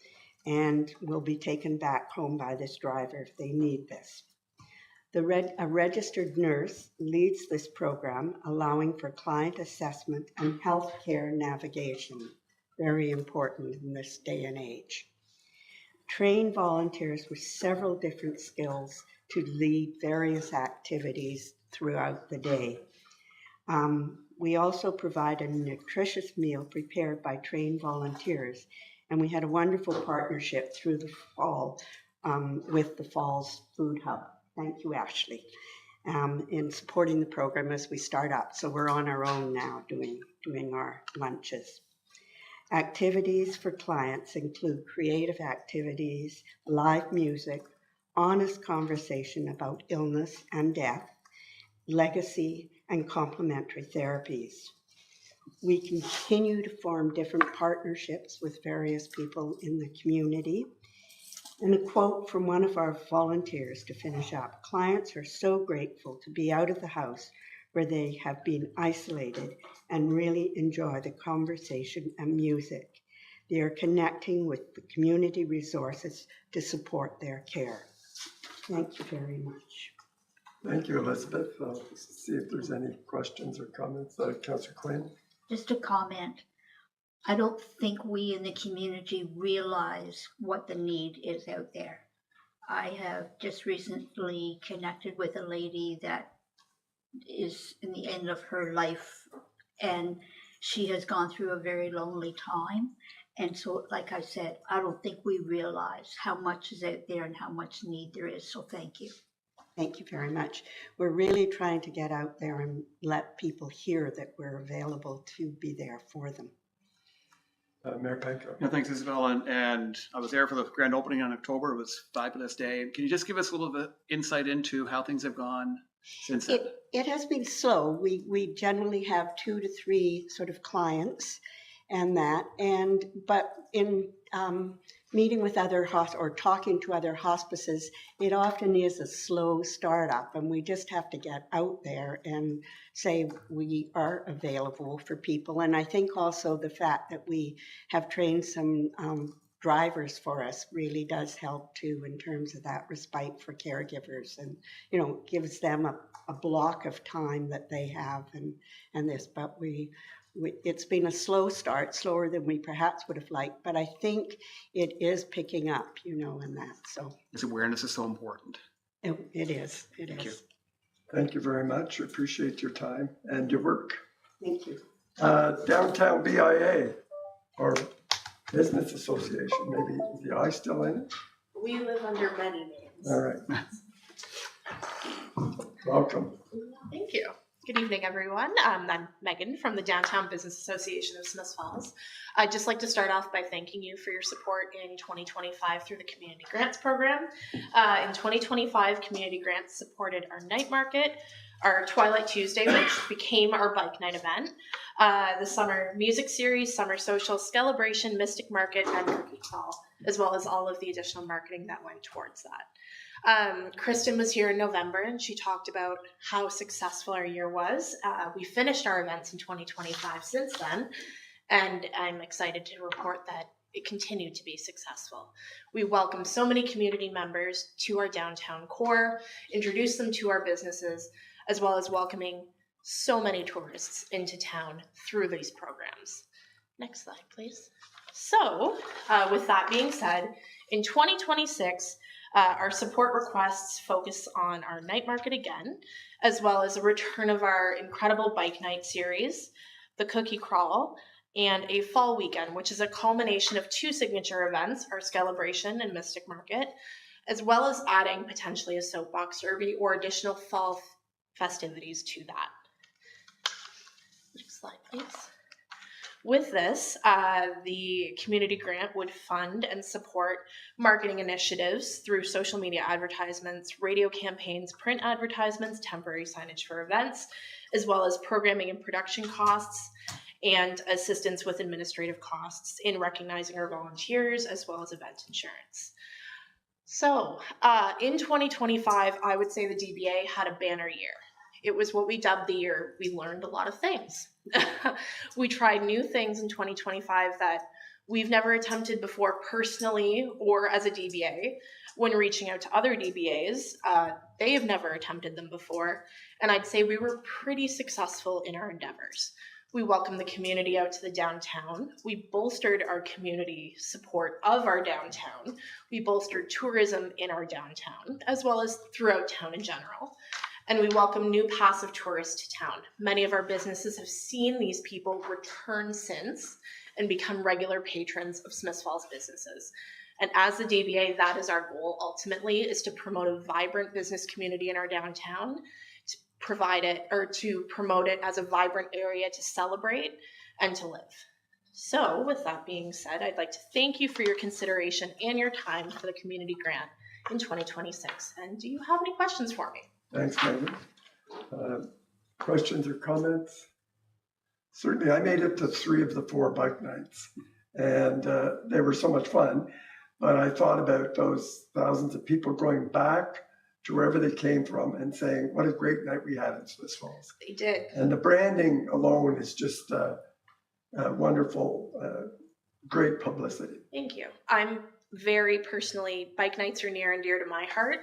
and will be taken back home by this driver if they need this. A registered nurse leads this program, allowing for client assessment and healthcare navigation. Very important in this day and age. Trained volunteers with several different skills to lead various activities throughout the day. We also provide a nutritious meal prepared by trained volunteers, and we had a wonderful partnership through the fall with the Falls Food Hub. Thank you, Ashley, in supporting the program as we start up. So we're on our own now doing our lunches. Activities for clients include creative activities, live music, honest conversation about illness and death, legacy, and complementary therapies. We continue to form different partnerships with various people in the community. And a quote from one of our volunteers to finish up: clients are so grateful to be out of the house where they have been isolated and really enjoy the conversation and music. They are connecting with the community resources to support their care. Thank you very much. Thank you, Elizabeth. See if there's any questions or comments. Councillor Quinn? Just a comment. I don't think we in the community realize what the need is out there. I have just recently connected with a lady that is in the end of her life, and she has gone through a very lonely time. And so, like I said, I don't think we realize how much is out there and how much need there is. So thank you. Thank you very much. We're really trying to get out there and let people hear that we're available to be there for them. Mayor Panko. Yeah, thanks, Isabel. And I was there for the grand opening in October. It was a fabulous day. Can you just give us a little bit of insight into how things have gone since then? It has been slow. We generally have 2 to 3 sort of clients and that. But in meeting with other or talking to other hospices, it often is a slow startup, and we just have to get out there and say we are available for people. And I think also the fact that we have trained some drivers for us really does help too in terms of that respite for caregivers, and gives them a block of time that they have and this. But it's been a slow start, slower than we perhaps would have liked, but I think it is picking up, and that. So This awareness is so important. it is. Thank you. Thank you very much. I appreciate your time and your work. Thank you. Downtown BIA, or Business Association, maybe is the I still in it? We live under many names. All right. Welcome. Thank you. Good Good evening, everyone. I'm Megan from the Downtown Business Association of Smiths Falls. I'd just like to start off by thanking you for your support in 2025 through the Community Grants Program. In 2025, Community Grants supported our night market, our Twilight Tuesday, which became our bike night event, the summer music series, summer social, Celebration, Mystic Market, and Cookie Crawl, as well as all of the additional marketing that went towards that. Kristen was here in November and she talked about how successful our year was. We finished our events in 2025 since then, and I'm excited to report that it continued to be successful. We welcomed so many community members to our downtown core, introduced them to our businesses, as well as welcoming so many tourists into town through these programs. Next slide, please. So, with that being said, in 2026, our support requests focus on our night market again, as well as a return of our incredible bike night series, the Cookie Crawl, and a fall weekend, which is a culmination of two signature events, our Celebration and Mystic Market, as well as adding potentially a soapbox derby or additional fall festivities to that. Next slide, please. With this, the community grant would fund and support marketing initiatives through social media advertisements, radio campaigns, print advertisements, temporary signage for events, as well as programming and production costs, and assistance with administrative costs in recognizing our volunteers, as well as event insurance. So in 2025, I would say the DBA had a banner year. It was what we dubbed the year we learned a lot of things. We tried new things in 2025 that we've never attempted before personally or as a DBA. When reaching out to other DBAs, they have never attempted them before. And I'd say we were pretty successful in our endeavors. We welcomed the community out to the downtown. We bolstered our community support of our downtown. We bolstered tourism in our downtown, as well as throughout town in general. And we welcome new passive tourists to town. Many of our businesses have seen these people return since and become regular patrons of Smiths Falls businesses. And as the DBA, that is our goal ultimately, is to promote a vibrant business community in our downtown, to provide it or to promote it as a vibrant area to celebrate and to live. So with that being said, I'd like to thank you for your consideration and your time for the community grant in 2026. And do you have any questions for me? Thanks, Megan. Questions or comments? Certainly, I made it to 3 of the 4 bike nights, and they were so much fun. But I thought about those thousands of people going back to wherever they came from and saying, what a great night we had in Smiths Falls. They did. And the branding alone is just wonderful, great publicity. Thank you. I'm very personally, bike nights are near and dear to my heart.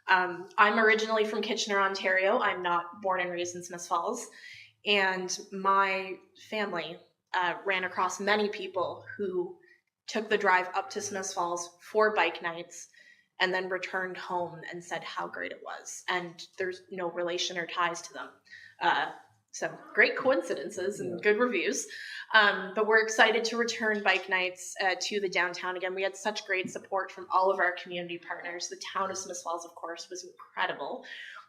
I'm originally from Kitchener, Ontario. I'm not born and raised in Smiths Falls. And my family ran across many people who took the drive up to Smiths Falls for bike nights and then returned home and said how great it was. And there's no relation or ties to them. So great coincidences and good reviews. But we're excited to return bike nights to the downtown again. We had such great support from all of our community partners. The town of Smiths Falls, of course, was incredible.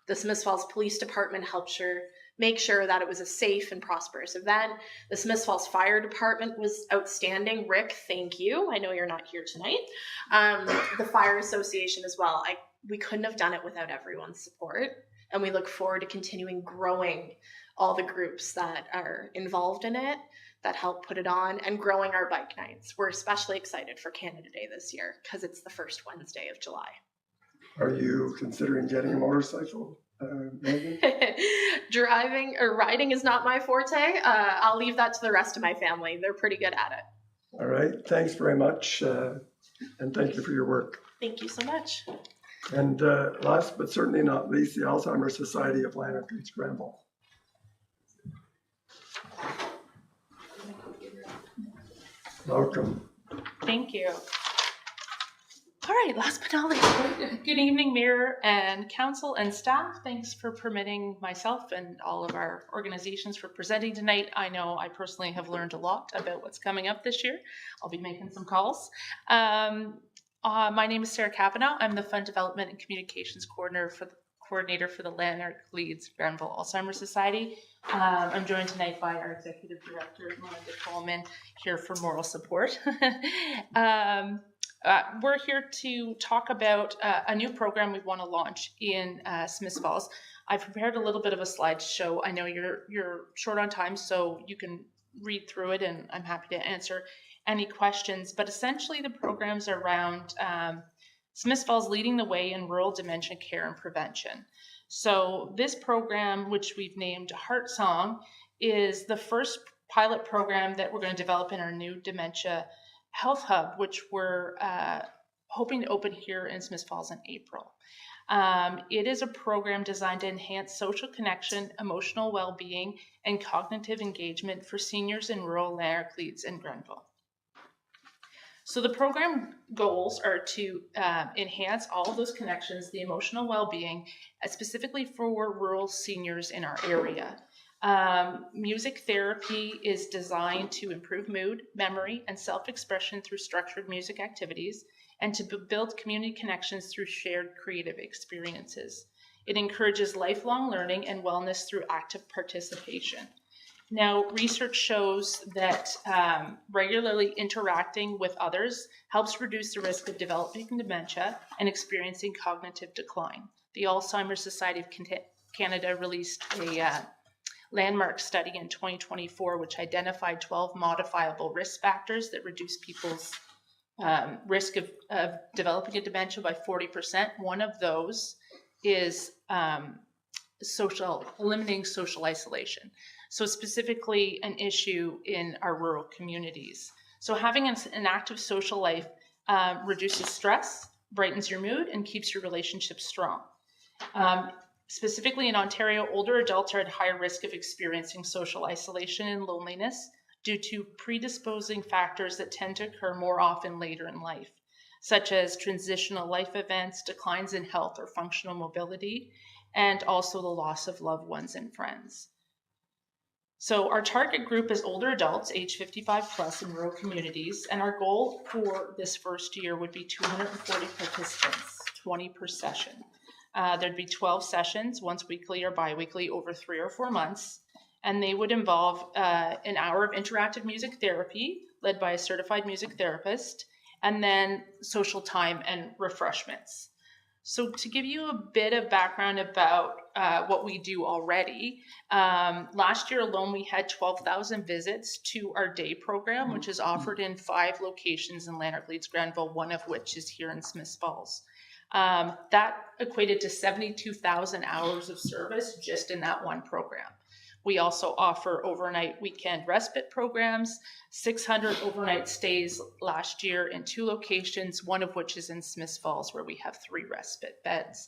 The Smiths Falls Police Department helped make sure that it was a safe and prosperous event. The Smiths Falls Fire Department was outstanding. Rick, thank you. I know you're not here tonight. The Fire Association as well. We couldn't have done it without everyone's support. And we look forward to continuing growing all the groups that are involved in it, that help put it on, and growing our bike nights. We're especially excited for Canada Day this year because it's the first Wednesday of July. Are you considering getting a motorcycle, Megan? Driving or riding is not my forte. I'll leave that to the rest of my family. They're pretty good at it. All right. Thanks very much. And thank you for your work. Thank you so much. And last but certainly not least, the Alzheimer's Society of Lanark and Scramble. Welcome. Thank you. All right, last but not least, good evening, Mayor and Council and staff. Thanks for permitting myself and all of our organizations for presenting tonight. I know I personally have learned a lot about what's coming up this year. I'll be making some calls. My name is Sarah Kavanaugh. I'm the Fund Development and Communications Coordinator coordinator for the Lanark Leeds Granville Alzheimer's Society. I'm joined tonight by our executive director, Melinda Coleman, here for moral support. We're here to talk about a new program we want to launch in Smiths Falls. I've prepared a little bit of a slide to show. I know you're short on time, so you can read through it, and I'm happy to answer any questions. But essentially, the program's around Smiths Falls leading the way in rural dementia care and prevention. So this program, which we've named Heart Song, is the first pilot program that we're going to develop in our new dementia health hub, which we're hoping to open here in Smiths Falls in April. It is a program designed to enhance social connection, emotional well-being, and cognitive engagement for seniors in rural Lanark, Leeds, and Grenville. So the program goals are to enhance all of those connections, the emotional well-being, specifically for rural seniors in our area. Music therapy is designed to improve mood, memory, and self-expression through structured music activities, and to build community connections through shared creative experiences. It encourages lifelong learning and wellness through active participation. Now, research shows that regularly interacting with others helps reduce the risk of developing dementia and experiencing cognitive decline. The Alzheimer's Society of Canada released a landmark study in 2024, which identified 12 modifiable risk factors that reduce people's risk of developing a dementia by 40%. One of those is eliminating social isolation. So specifically an issue in our rural communities. So having an active social life reduces stress, brightens your mood, and keeps your relationships strong. Specifically in Ontario, older adults are at higher risk of experiencing social isolation and loneliness due to predisposing factors that tend to occur more often later in life, such as transitional life events, declines in health or functional mobility, and also the loss of loved ones and friends. So our target group is older adults, age 55 plus in rural communities, and our goal for this first year would be 240 participants, 20 per session. There'd be 12 sessions, once weekly or bi-weekly over 3 or 4 months, and they would involve an hour of interactive music therapy led by a certified music therapist, and then social time and refreshments. So to give you a bit of background about what we do already, last year alone we had 12,000 visits to our day program, which is offered in 5 locations in Lanark, Leeds, Grenville, one of which is here in Smiths Falls. That equated to 72,000 hours of service just in that one program. We also offer overnight weekend respite programs, 600 overnight stays last year in 2 locations, one of which is in Smiths Falls, where we have 3 respite beds.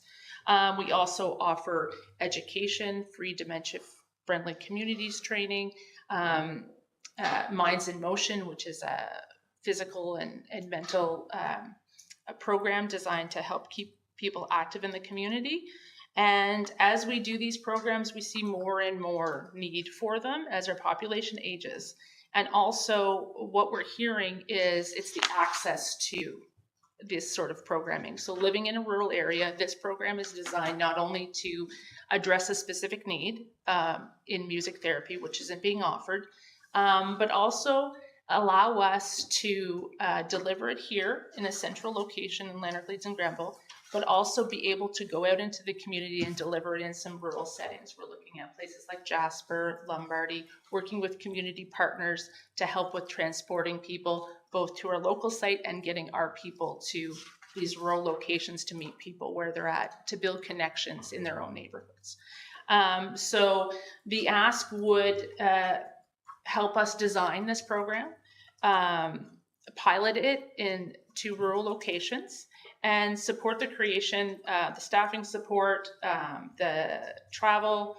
We also offer education, free dementia-friendly communities training, Minds in Motion, which is a physical and mental a program designed to help keep people active in the community. And as we do these programs, we see more and more need for them as our population ages. And also what we're hearing is it's the access to this sort of programming. So living in a rural area, this program is designed not only to address a specific need in music therapy, which isn't being offered, but also allow us to deliver it here in a central location in Lanark, Leeds, and Grenville, but also be able to go out into the community and deliver it in some rural settings. We're looking at places like Jasper, Lombardy, working with community partners to help with transporting people both to our local site and getting our people to these rural locations to meet people where they're at, to build connections in their own neighborhoods. So the ask would help us design this program, pilot it in 2 rural locations, and support the creation, the staffing support, the travel,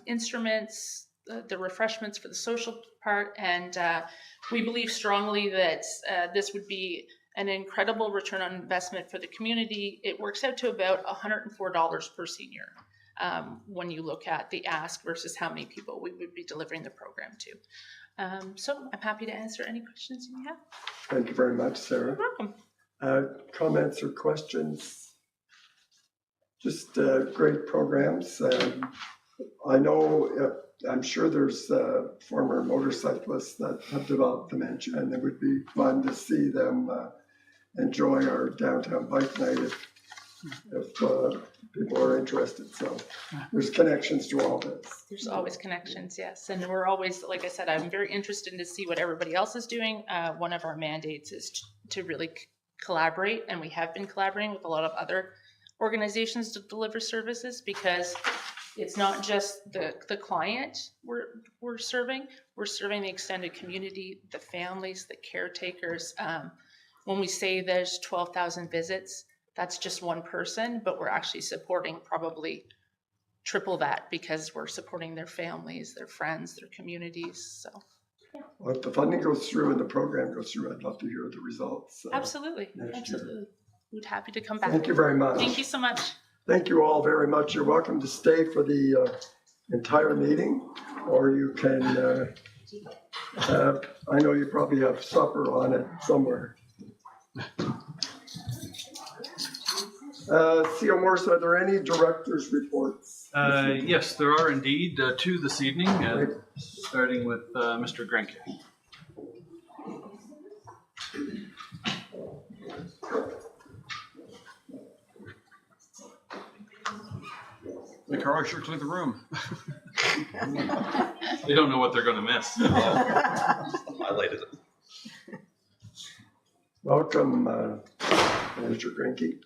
instruments, the refreshments for the social part. And we believe strongly that this would be an incredible return on investment for the community. It works out to about $104 per senior when you look at the ask versus how many people we would be delivering the program to. So I'm happy to answer any questions you have. Thank you very much, Sarah. You're welcome. Comments or questions? just great programs. I know, I'm sure there's former motorcyclists that have developed dementia, and it would be fun to see them enjoy our downtown bike night if people are interested. So there's connections to all this. There's always connections, yes. And we're always, like I said, I'm very interested to see what everybody else is doing. One of our mandates is to really collaborate, and we have been collaborating with a lot of other organizations to deliver services, because it's not just the client we're serving the extended community, the families, the caretakers. When we say there's 12,000 visits, that's just one person, but we're actually supporting probably triple that, because we're supporting their families, their friends, their communities. So Well, if the funding goes through and the program goes through, I'd love to hear the results. absolutely. We'd happy to come back. Thank you very much. Thank you so much. Thank you all very much. You're welcome to stay for the entire meeting, or you can, I know you probably have supper on it somewhere. C.O. Morse, are there any director's reports? Yes, there are indeed two this evening, starting with Mr. Grenke. The car sure cleared the room. They don't know what they're going to miss. Highlighted it. Welcome, Manager Grenke.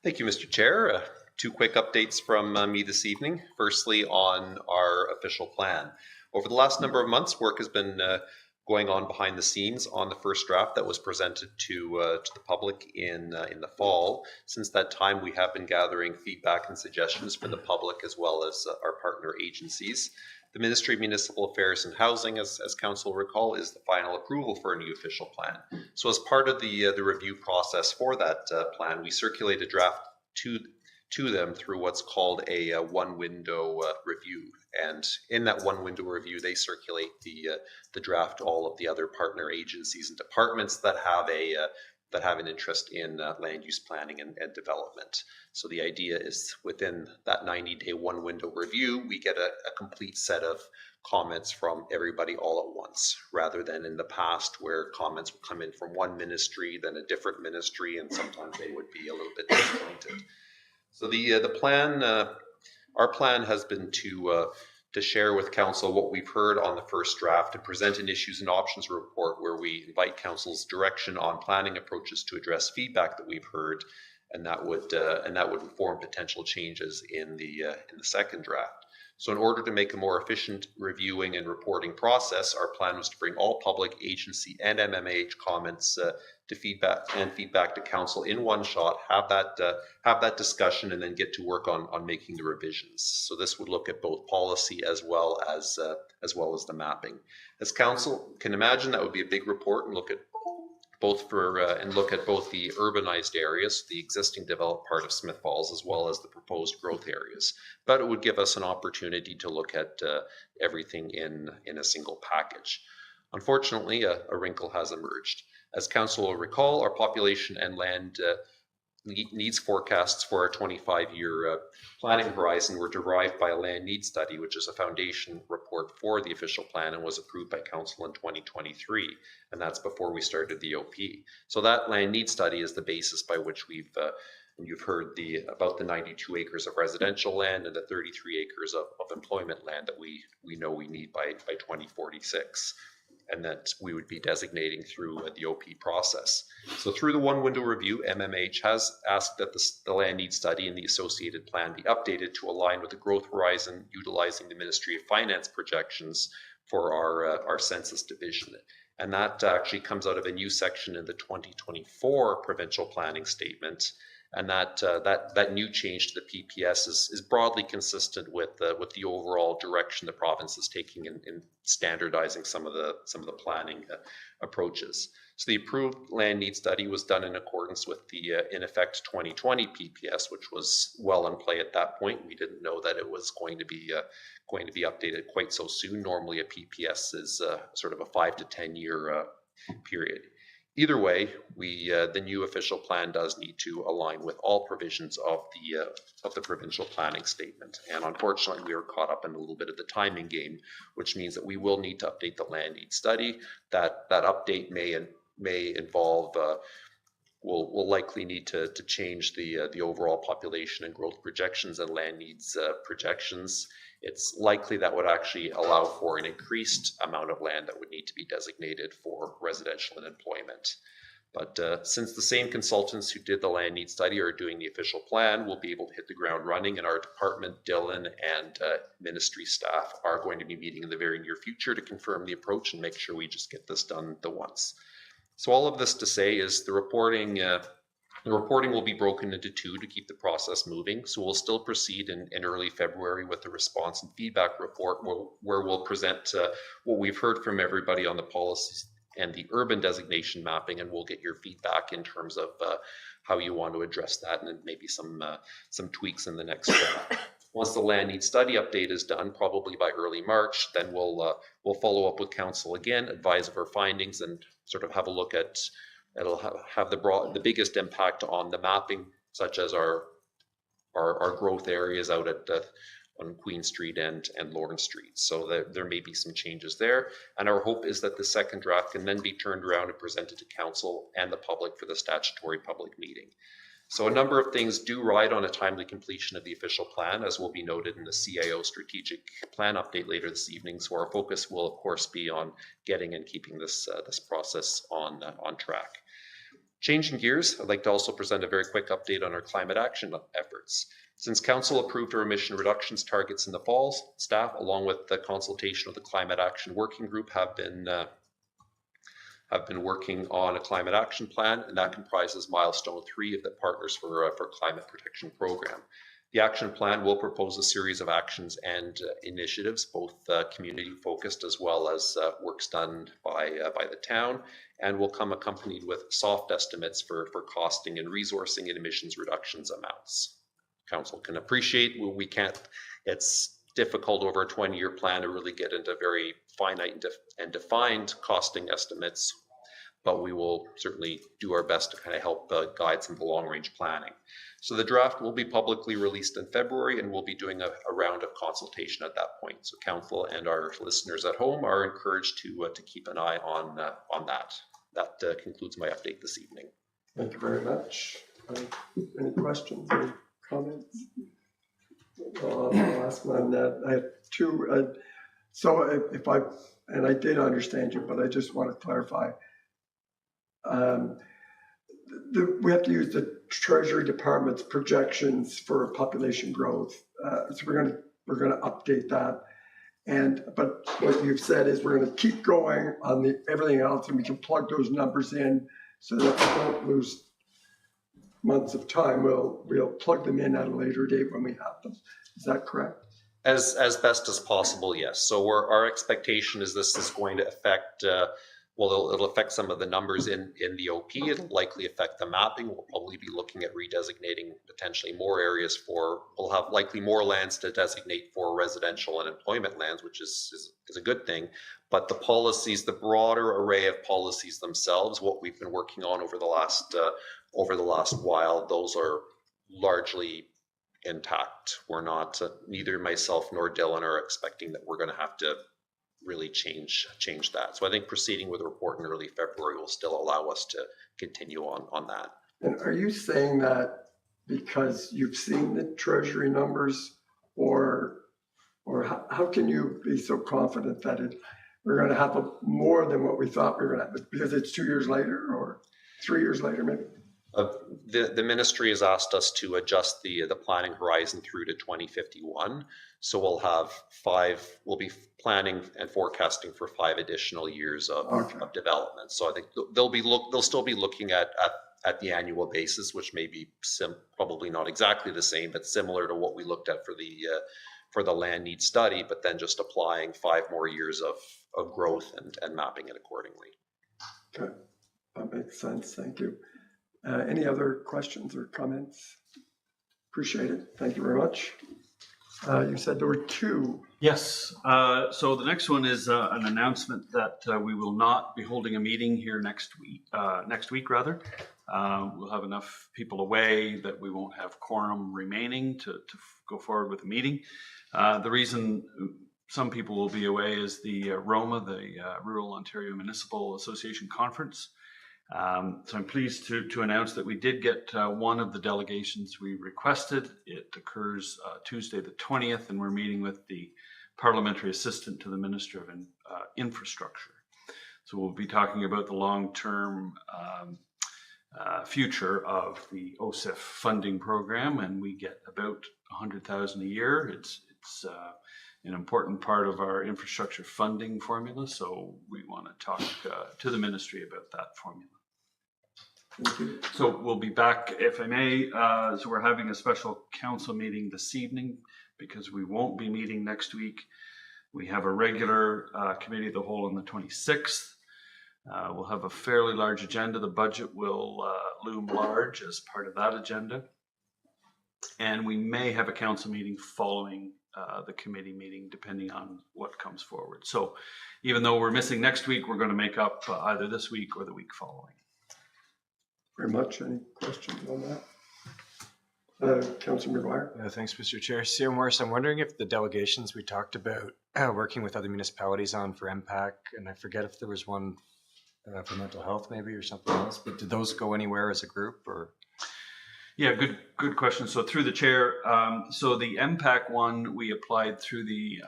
Thank you, Mr. Chair. Two quick updates from me this evening. Firstly, on our official plan. Over the last number of months, work has been going on behind the scenes on the first draft that was presented to the public in the fall. Since that time, we have been gathering feedback and suggestions from the public as well as our partner agencies. The Ministry of Municipal Affairs and Housing, as Council recall, is the final approval for a new official plan. So as part of the review process for that plan, we circulate a draft to them through what's called a one-window review. And in that one-window review, they circulate the draft to all of the other partner agencies and departments that have an interest in land use planning and development. So the idea is within that 90-day one-window review, we get a complete set of comments from everybody all at once, rather than in the past where comments would come in from one ministry, then a different ministry, and sometimes they would be a little bit disjointed. So the plan, our plan has been to share with Council what we've heard on the first draft and present an issues and options report where we invite Council's direction on planning approaches to address feedback that we've heard, and that would inform potential changes in the second draft. So in order to make a more efficient reviewing and reporting process, our plan was to bring all public, agency, and MMAH comments to feedback to Council in one shot, have that discussion, and then get to work on making the revisions. So this would look at both policy as well as the mapping. As Council can imagine, that would be a big report, and look at both the urbanized areas, the existing developed part of Smith Falls, as well as the proposed growth areas. But it would give us an opportunity to look at everything in a single package. Unfortunately, a wrinkle has emerged. As Council will recall, our population and land needs forecasts for our 25-year planning horizon were derived by a land need study, which is a foundation report for the official plan and was approved by Council in 2023. And that's before we started the OP. So that land need study is the basis by which we've, and you've heard about the 92 acres of residential land and the 33 acres of employment land that we know we need by 2046. And that we would be designating through the OP process. So through the one window review, MMH has asked that the land need study and the associated plan be updated to align with the growth horizon, utilizing the Ministry of Finance projections for our census division. And that actually comes out of a new section in the 2024 provincial planning statement. And that new change to the PPS is broadly consistent with the overall direction the province is taking in standardizing some of the planning approaches. So the approved land need study was done in accordance with the in effect 2020 PPS, which was well in play at that point. We didn't know that it was going to be updated quite so soon. Normally, a PPS is sort of a 5 to 10 year period. either way, the new official plan does need to align with all provisions of the provincial planning statement. And unfortunately, we are caught up in a little bit of the timing game, which means that we will need to update the land need study. That update may involve we'll likely need to change the overall population and growth projections and land needs projections. It's likely that would actually allow for an increased amount of land that would need to be designated for residential and employment. But since the same consultants who did the land need study are doing the official plan, we'll be able to hit the ground running, and our department, Dylan, and ministry staff are going to be meeting in the very near future to confirm the approach and make sure we just get this done the once. So all of this to say is the reporting will be broken into two to keep the process moving. So we'll still proceed in early February with the response and feedback report where we'll present what we've heard from everybody on the policies and the urban designation mapping, and we'll get your feedback in terms of how you want to address that and maybe some tweaks in the next Once the land need study update is done, probably by early March, then we'll follow up with council again, advise of our findings, and sort of have a look at. It'll have the biggest impact on the mapping, such as our growth areas out at on Queen Street and Lawrence Street. So there may be some changes there, and our hope is that the second draft can then be turned around and presented to council and the public for the statutory public meeting. So a number of things do ride on a timely completion of the official plan, as will be noted in the CAO strategic plan update later this evening. So our focus will, of course, be on getting and keeping this process on track. Changing gears, I'd like to also present a very quick update on our climate action efforts. Since Council approved our emission reductions targets in the fall, staff, along with the consultation of the Climate Action Working Group, have been working on a climate action plan, and that comprises milestone 3 of the Partners for Climate Protection program. The action plan will propose a series of actions and initiatives, both community focused as well as works done by the town, and will come accompanied with soft estimates for costing and resourcing and emissions reductions amounts. Council can appreciate it's difficult over a 20-year plan to really get into very finite and defined costing estimates, but we will certainly do our best to kind of help guide some of the long-range planning. So the draft will be publicly released in February, and we'll be doing a round of consultation at that point. So council and our listeners at home are encouraged to keep an eye on that. That concludes my update this evening. Thank you very much. Any questions or comments? I'll ask one. I have two. So I did understand you, but I just want to clarify. We have to use the Treasury Department's projections for population growth. So we're going to update that. But what you've said is we're going to keep going on everything else, and we can plug those numbers in so that we don't lose months of time. We'll plug them in at a later date when we have them. Is that correct? As best as possible, yes. So our expectation is this is going to affect. It'll affect some of the numbers in the OP. It'll likely affect the mapping. We'll probably be looking at redesignating potentially more areas we'll have likely more lands to designate for residential and employment lands, which is a good thing. But the policies, the broader array of policies themselves, what we've been working on over the last while, those are largely intact. We're not, neither myself nor Dylan are expecting that we're going to have to really change that. So I think proceeding with a report in early February will still allow us to continue on that. And are you saying that because you've seen the Treasury numbers, or how can you be so confident that we're going to have more than what we thought we were going to have? Because it's 2 years later or 3 years later, maybe? The ministry has asked us to adjust the planning horizon through to 2051. So we'll be planning and forecasting for 5 additional years of development. So I think they'll still be looking at the annual basis, which may be probably not exactly the same, but similar to what we looked at for the land need study, but then just applying 5 more years of growth and mapping it accordingly. Okay, that makes sense. Thank you. Any other questions or comments? Appreciate it. Thank you very much. You said there were two. Yes. So the next one is an announcement that we will not be holding a meeting here next week. We'll have enough people away that we won't have quorum remaining to go forward with the meeting. The reason some people will be away is the ROMA, the Rural Ontario Municipal Association Conference. So I'm pleased to announce that we did get one of the delegations we requested. It occurs Tuesday the 20th, and we're meeting with the Parliamentary Assistant to the Minister of Infrastructure. So we'll be talking about the long-term future of the OSIF funding program, and we get about $100,000 a year. It's an important part of our infrastructure funding formula, so we want to talk to the ministry about that formula. So we'll be back, if I may. So we're having a special council meeting this evening because we won't be meeting next week. We have a regular committee of the whole on the 26th. We'll have a fairly large agenda. The budget will loom large as part of that agenda. And we may have a council meeting following the committee meeting, depending on what comes forward. So even though we're missing next week, we're going to make up either this week or the week following. Very much. Any questions on that? Councilor McGuire. Thanks, Mr. Chair. Sierra Morris, I'm wondering if the delegations we talked about working with other municipalities on for MPAC, and I forget if there was one for mental health maybe or something else, but did those go anywhere as a group or? Yeah, good question. So through the chair, so the MPAC one, we applied through the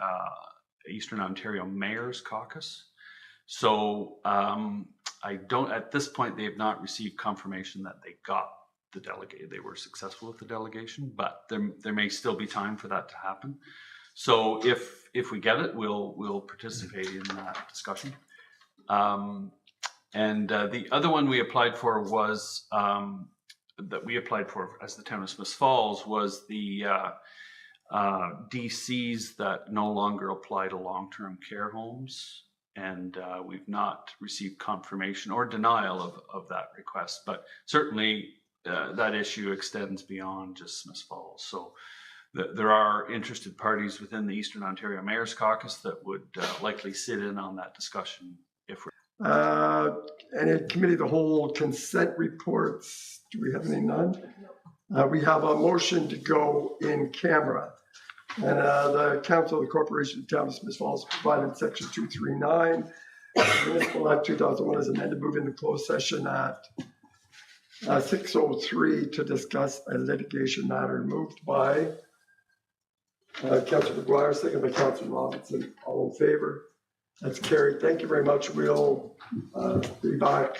Eastern Ontario Mayor's Caucus. So I don't, at this point, they have not received confirmation that they got the delegate. They were successful with the delegation, but there may still be time for that to happen. So if we get it, we'll participate in that discussion. And the other one we applied for was that we applied for as the town of Smith Falls was the DCs that no longer apply to long-term care homes. And we've not received confirmation or denial of that request, but certainly that issue extends beyond just Smith Falls. So there are interested parties within the Eastern Ontario Mayor's Caucus that would likely sit in on that discussion if we're. Any committee of the whole consent reports? Do we have any? None? We have a motion to go in camera. And the Council of the Corporation of the Town of Smith Falls provided section 239, Municipal Act 2001 as amended, move into closed session at 6:03 to discuss a litigation matter. Moved by Councilor McGuire, second by Councilor Robinson. All in favor? That's carried. Thank you very much. We'll be back.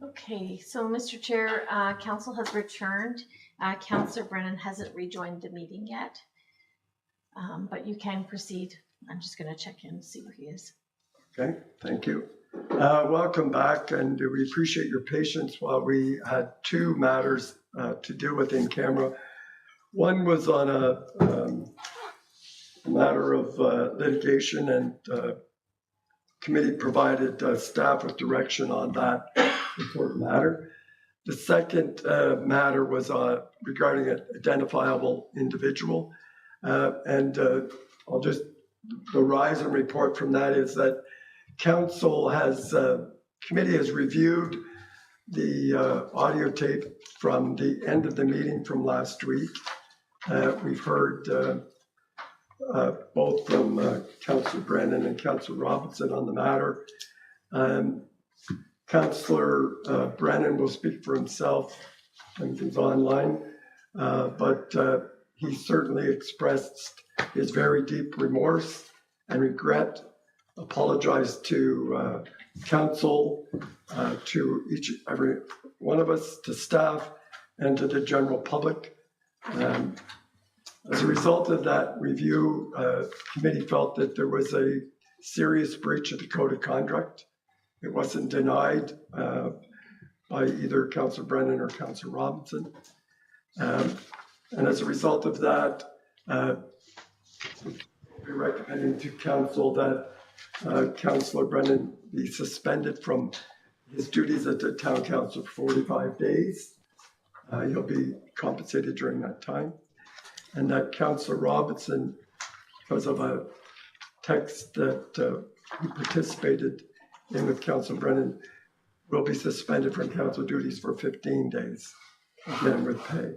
Okay, so Mr. Chair, council has returned. Councillor Brennan hasn't rejoined the meeting yet, but you can proceed. I'm just going to check in and see where he is. Okay, thank you. Welcome back, and we appreciate your patience while we had two matters to deal with in camera. One was on a matter of litigation, and committee provided staff with direction on that important matter. The second matter was regarding an identifiable individual, and I'll just, the rise and report from that is that council has, committee has reviewed the audio tape from the end of the meeting from last week. We've heard both from Councillor Brennan and Councillor Robinson on the matter. Councillor Brennan will speak for himself when he's online, but he certainly expressed his very deep remorse and regret, apologized to council, to every one of us, to staff, and to the general public. As a result of that review, committee felt that there was a serious breach of the code of conduct. It wasn't denied by either Councillor Brennan or Councillor Robinson. And as a result of that, we're recommending to council that Councillor Brennan be suspended from his duties at the town council for 45 days. He'll be compensated during that time. And that Councillor Robinson, because of a text that he participated in with Councillor Brennan, will be suspended from council duties for 15 days, again with pay.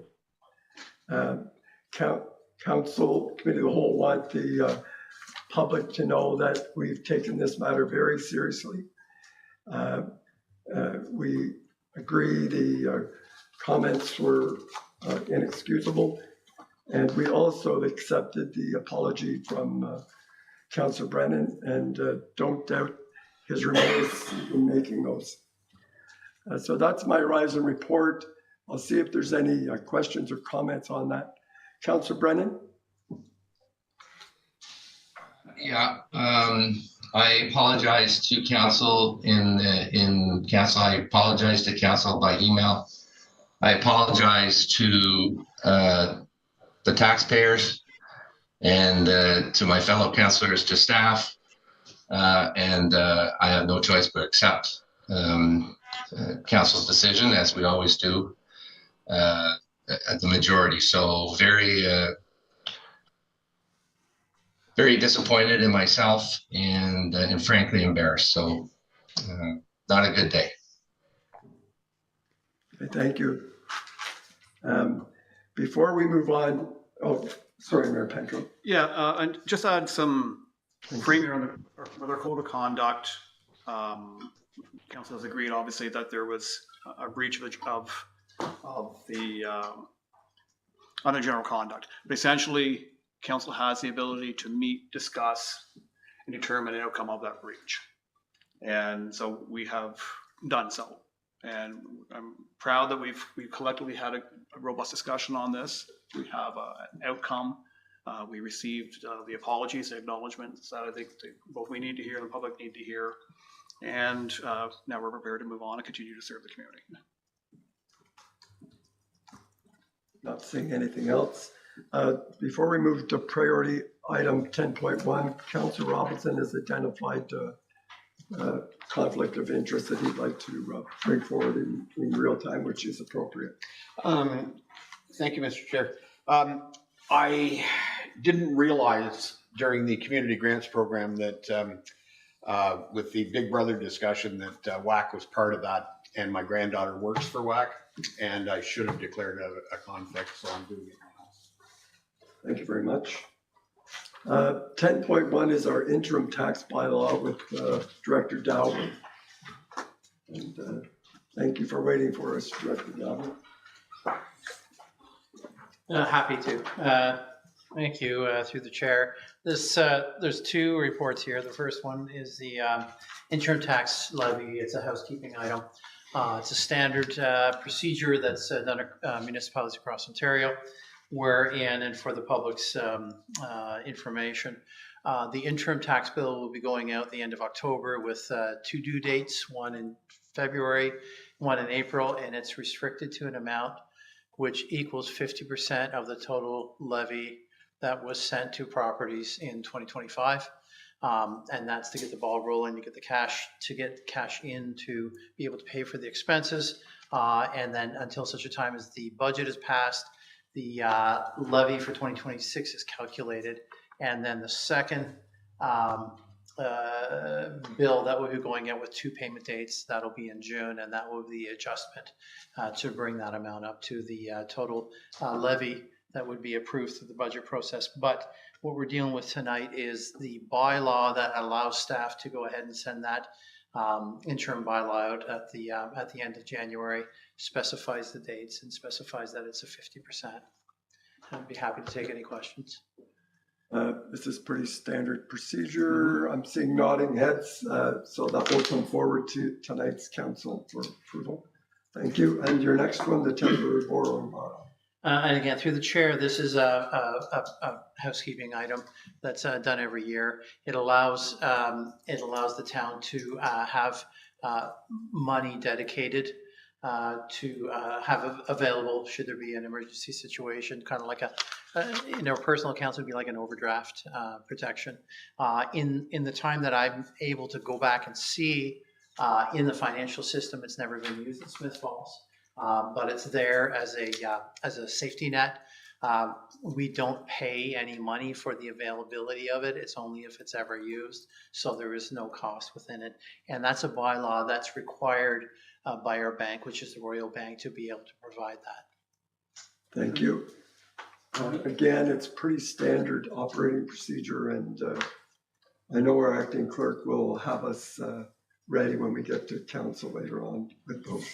Council, committee of the whole want the public to know that we've taken this matter very seriously. We agree the comments were inexcusable, and we also accepted the apology from Councillor Brennan, and don't doubt his remorse in making those. So that's my rise and report. I'll see if there's any questions or comments on that. Councillor Brennan? Yeah, I apologize to council in council. I apologize to council by email. I apologize to the taxpayers and to my fellow councillors, to staff, and I have no choice but accept council's decision, as we always do at the majority. So very disappointed in myself and frankly embarrassed. So not a good day. Okay, thank you. Before we move on, oh, sorry, Mayor Penco. Yeah, and just add some framing on our code of conduct. Council has agreed, obviously, that there was a breach of the on the general conduct. But essentially, council has the ability to meet, discuss, and determine an outcome of that breach. And so we have done so. And I'm proud that we've collectively had a robust discussion on this. We have an outcome. We received the apologies and acknowledgements that I think both we need to hear and the public need to hear. And now we're prepared to move on and continue to serve the community. Not seeing anything else. Before we move to priority item 10.1, Councillor Robinson has identified conflict of interest that he'd like to bring forward in real time, which is appropriate. Thank you, Mr. Chair. I didn't realize during the community grants program that with the Big Brother discussion that WAC was part of that, and my granddaughter works for WAC, and I should have declared a conflict, so I'm doing it now. Thank you very much. 10.1 is our interim tax bylaw with Director Dowling. And thank you for waiting for us, Director Dowling. Happy to. Thank you through the chair. There's two reports here. The first one is the interim tax levy. It's a housekeeping item. It's a standard procedure that's done at municipalities across Ontario, wherein, and for the public's information, the interim tax bill will be going out the end of October with 2 due dates, one in February, one in April, and it's restricted to an amount which equals 50% of the total levy that was sent to properties in 2025. And that's to get the ball rolling, to get cash in to be able to pay for the expenses. And then until such a time as the budget is passed, the levy for 2026 is calculated. And then the second bill that will be going out with 2 payment dates, that'll be in June, and that will be the adjustment to bring that amount up to the total levy that would be approved through the budget process. But what we're dealing with tonight is the bylaw that allows staff to go ahead and send that interim bylaw out at the end of January, specifies the dates and specifies that it's a 50%. I'd be happy to take any questions. This is pretty standard procedure. I'm seeing nodding heads, so that will come forward to tonight's council for approval. Thank you. And your next one, the temporary borrowing bylaw. And again, through the chair, this is a housekeeping item that's done every year. It allows the town to have money dedicated to have available should there be an emergency situation, kind of like in our personal accounts would be like an overdraft protection. In the time that I'm able to go back and see in the financial system, it's never been used in Smith Falls. But it's there as a safety net. We don't pay any money for the availability of it. It's only if it's ever used. So there is no cost within it. And that's a bylaw that's required by our bank, which is the Royal Bank, to be able to provide that. Thank you. Again, it's pretty standard operating procedure, and I know our acting clerk will have us ready when we get to council later on with those.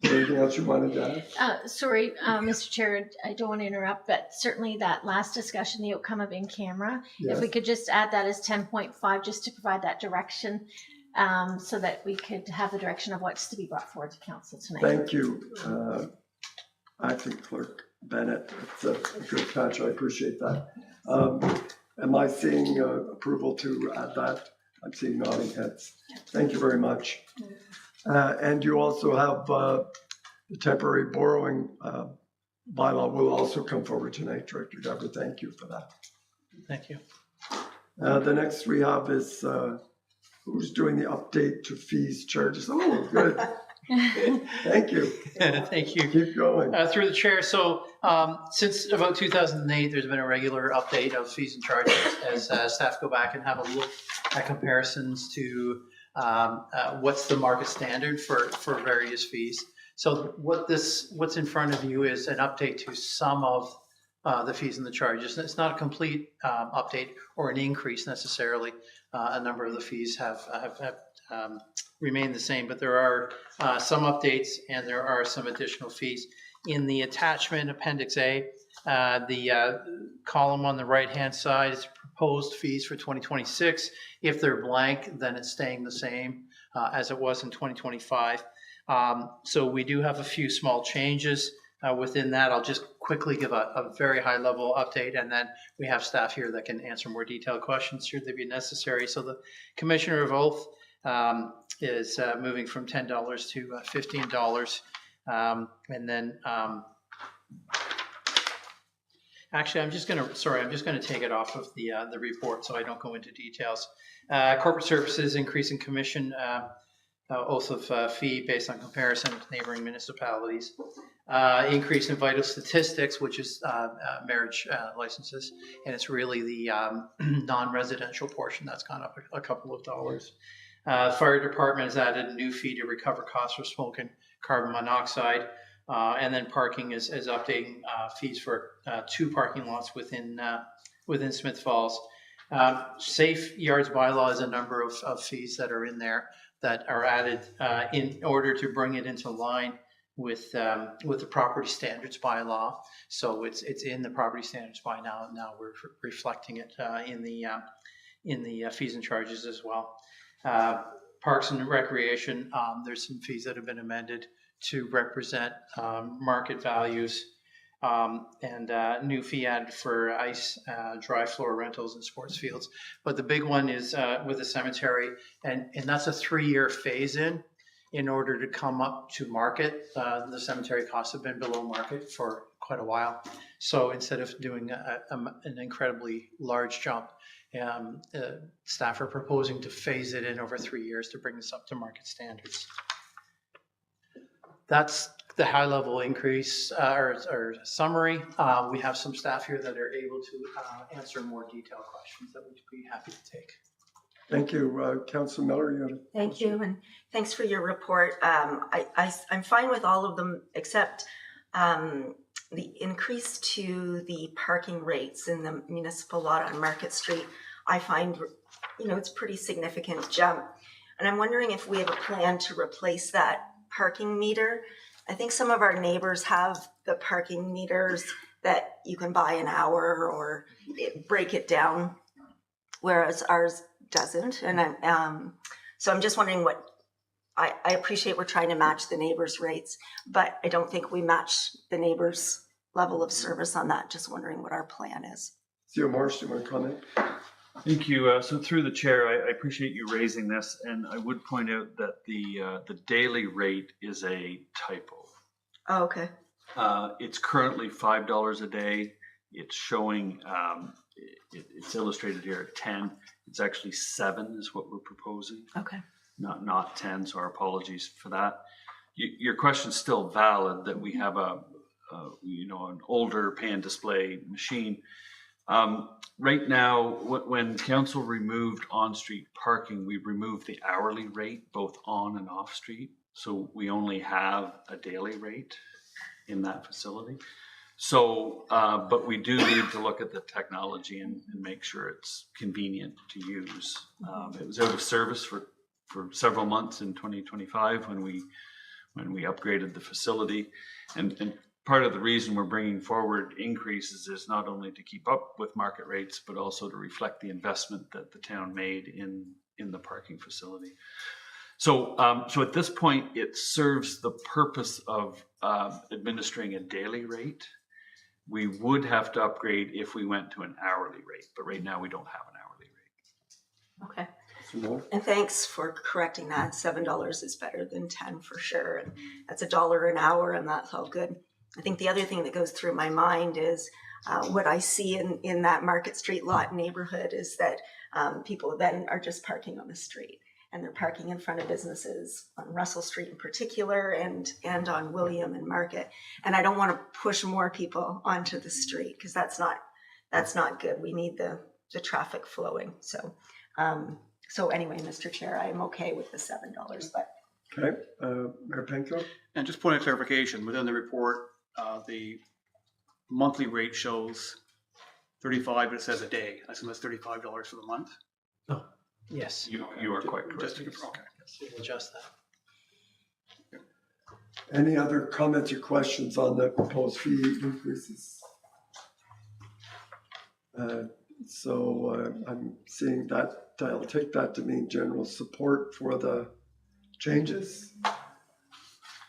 Anything else you wanted to add? Sorry, Mr. Chair, I don't want to interrupt, but certainly that last discussion, the outcome of in camera, Yes. if we could just add that as 10.5, just to provide that direction, so that we could have the direction of what's to be brought forward to council tonight. Thank you, Acting Clerk Bennett. It's a good catch. I appreciate that. Am I seeing approval to add that? I'm seeing nodding heads. Thank you very much. And you also have the temporary borrowing bylaw will also come forward tonight, Director Deborah. Thank you for that. Thank you. The next we have is who's doing the update to fees, charges. Oh, good. Thank you. Thank you. Keep going. Through the chair. So since about 2008, there's been a regular update of fees and charges as staff go back and have a look at comparisons to what's the market standard for various fees. So what's in front of you is an update to some of the fees and the charges. It's not a complete update or an increase necessarily. A number of the fees have remained the same, but there are some updates and there are some additional fees. In the attachment Appendix A, the column on the right-hand side is proposed fees for 2026. If they're blank, then it's staying the same as it was in 2025. So we do have a few small changes within that. I'll just quickly give a very high-level update, and then we have staff here that can answer more detailed questions should they be necessary. So the Commissioner of Oath is moving from $10 to $15. And then actually, I'm just going to take it off of the report so I don't go into details. Corporate services increasing commission oath of fee based on comparison with neighboring municipalities. Increase in vital statistics, which is marriage licenses, and it's really the non-residential portion that's gone up a couple of dollars. Fire department has added a new fee to recover costs for smoke and carbon monoxide. And then parking is updating fees for 2 parking lots within Smith Falls. Safe Yards bylaw is a number of fees that are in there that are added in order to bring it into line with the property standards bylaw. So it's in the property standards by now. Now we're reflecting it in the fees and charges as well. Parks and Recreation, there's some fees that have been amended to represent market values, and new fee added for ice, dry floor rentals and sports fields. But the big one is with the cemetery, and that's a 3-year phase in order to come up to market. The cemetery costs have been below market for quite a while. So instead of doing an incredibly large jump, staff are proposing to phase it in over 3 years to bring this up to market standards. That's the high level increase or summary. We have some staff here that are able to answer more detailed questions that we'd be happy to take. Thank you. Councillor Miller, you had a Thank question? you, and thanks for your report. I'm fine with all of them except the increase to the parking rates in the municipal lot on Market Street. I find, it's a pretty significant jump. And I'm wondering if we have a plan to replace that parking meter. I think some of our neighbors have the parking meters that you can buy an hour or break it down, whereas ours doesn't. And so I'm just wondering I appreciate we're trying to match the neighbors' rates, but I don't think we match the neighbors' level of service on that. Just wondering what our plan is. CEO Morris, do you want to comment? Thank you. So through the chair, I appreciate you raising this, and I would point out that the daily rate is a typo. Oh, okay. It's currently $5 a day. It's showing, it's illustrated here at 10. It's actually 7 is what we're proposing. Okay. Not 10. So our apologies for that. Your question's still valid that we have an older pay and display machine. Right now, when council removed on-street parking, we removed the hourly rate, both on and off-street. So we only have a daily rate in that facility. So, but we do need to look at the technology and make sure it's convenient to use. It was out of service for several months in 2025 when we upgraded the facility. And part of the reason we're bringing forward increases is not only to keep up with market rates, but also to reflect the investment that the town made in the parking facility. So, so at this point, it serves the purpose of administering a daily rate. We would have to upgrade if we went to an hourly rate, but right now we don't have an hourly rate. Okay. And thanks for correcting that. $7 is better than 10 for sure. And that's $1 an hour, and that's all good. I think the other thing that goes through my mind is what I see in that Market Street lot neighborhood is that people then are just parking on the street, and they're parking in front of businesses on Russell Street in particular, and on William and Market. And I don't want to push more people onto the street because that's not good. We need the traffic flowing. So anyway, Mr. Chair, I am okay with the $7, but. Okay, Mayor Penko? And just point of clarification, within the report, the monthly rate shows 35, but it says a day. I assume that's $35 for the month. Oh, yes. You are quite correct. Okay. We'll adjust that. Any other comments or questions on the proposed fee increases? I'm seeing that. I'll take that to mean general support for the changes.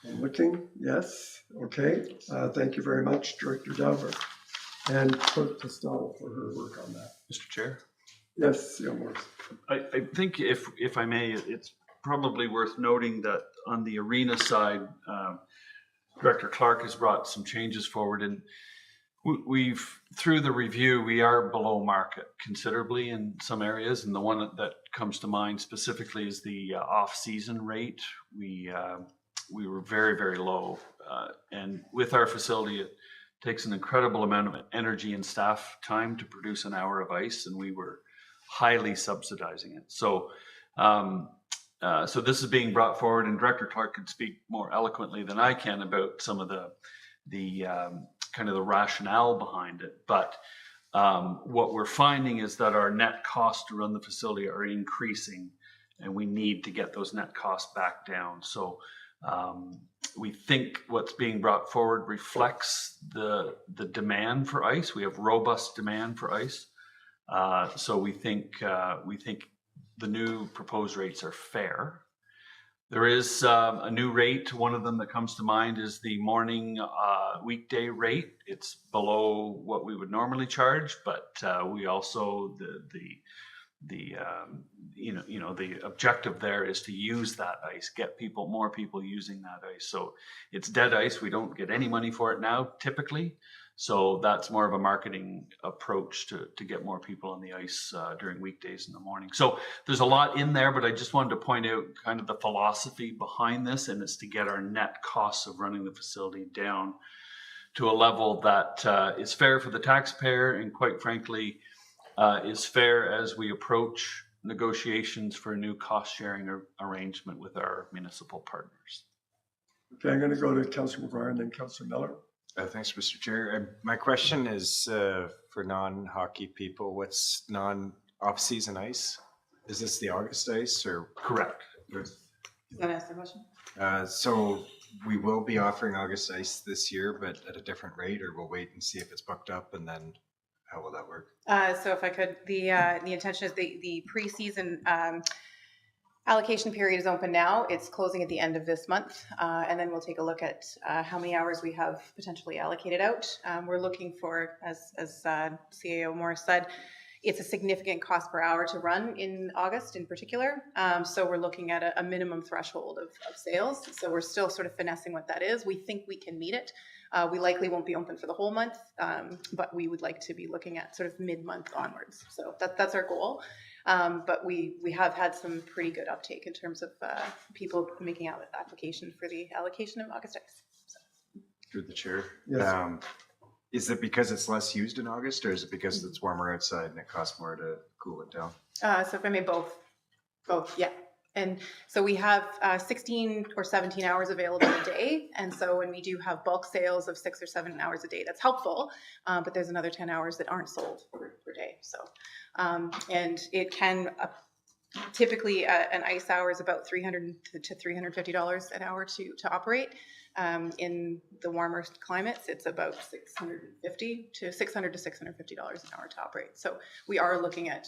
I'm looking, yes, okay. Thank you very much, Director Dauber, and Clerk Costello for her work on that. Mr. Chair? Yes, CEO Morris. I think if I may, it's probably worth noting that on the arena side, Director Clark has brought some changes forward, and we've, through the review, we are below market considerably in some areas, and the one that comes to mind specifically is the off-season rate. We were very, very low, and with our facility, it takes an incredible amount of energy and staff time to produce an hour of ice, and we were highly subsidizing it. So, so this is being brought forward, and Director Clark can speak more eloquently than I can about some of the kind of the rationale behind it. But what we're finding is that our net costs to run the facility are increasing, and we need to get those net costs back down. So we think what's being brought forward reflects the demand for ice. We have robust demand for ice. So we think the new proposed rates are fair. There is a new rate. One of them that comes to mind is the morning weekday rate. It's below what we would normally charge, but we also the objective there is to use that ice, get more people using that ice. So it's dead ice. We don't get any money for it now, typically. So that's more of a marketing approach to get more on the ice during weekdays in the morning. So there's a lot in there, but I just wanted to point out kind of the philosophy behind this, and it's to get our net costs of running the facility down to a level that is fair for the taxpayer and, quite frankly, is fair as we approach negotiations for a new cost-sharing arrangement with our municipal partners. Okay, I'm going to go to Councillor McGuire and then Councillor Miller. Thanks, Mr. Chair. My question is for non-hockey people. What's non-off-season ice? Is this the August ice or? Correct. Does that answer the question? So we will be offering August ice this year, but at a different rate, or we'll wait and see if it's booked up, and then how will that work? So if I could, the intention is the preseason allocation period is open now. It's closing at the end of this month, and then we'll take a look at how many hours we have potentially allocated out. We're looking for, as CAO Morris said, it's a significant cost per hour to run in August in particular. So we're looking at a minimum threshold of sales. So we're still sort of finessing what that is. We think we can meet it. We likely won't be open for the whole month, but we would like to be looking at sort of mid-month onwards. So that's our goal. But we have had some pretty good uptake in terms of people making out application for the allocation of August ice. So. Through the chair. Yes. Is it because it's less used in August, or is it because it's warmer outside and it costs more to cool it down? So if I may, both, yeah. And so we have 16 or 17 hours available a day. And so when we do have bulk sales of 6 or 7 hours a day, that's helpful. But there's another 10 hours that aren't sold per day. So, and it can typically an ice hour is about $300 to $350 an hour to operate. In the warmer climates, it's about $650 to $650 an hour to operate. So we are looking at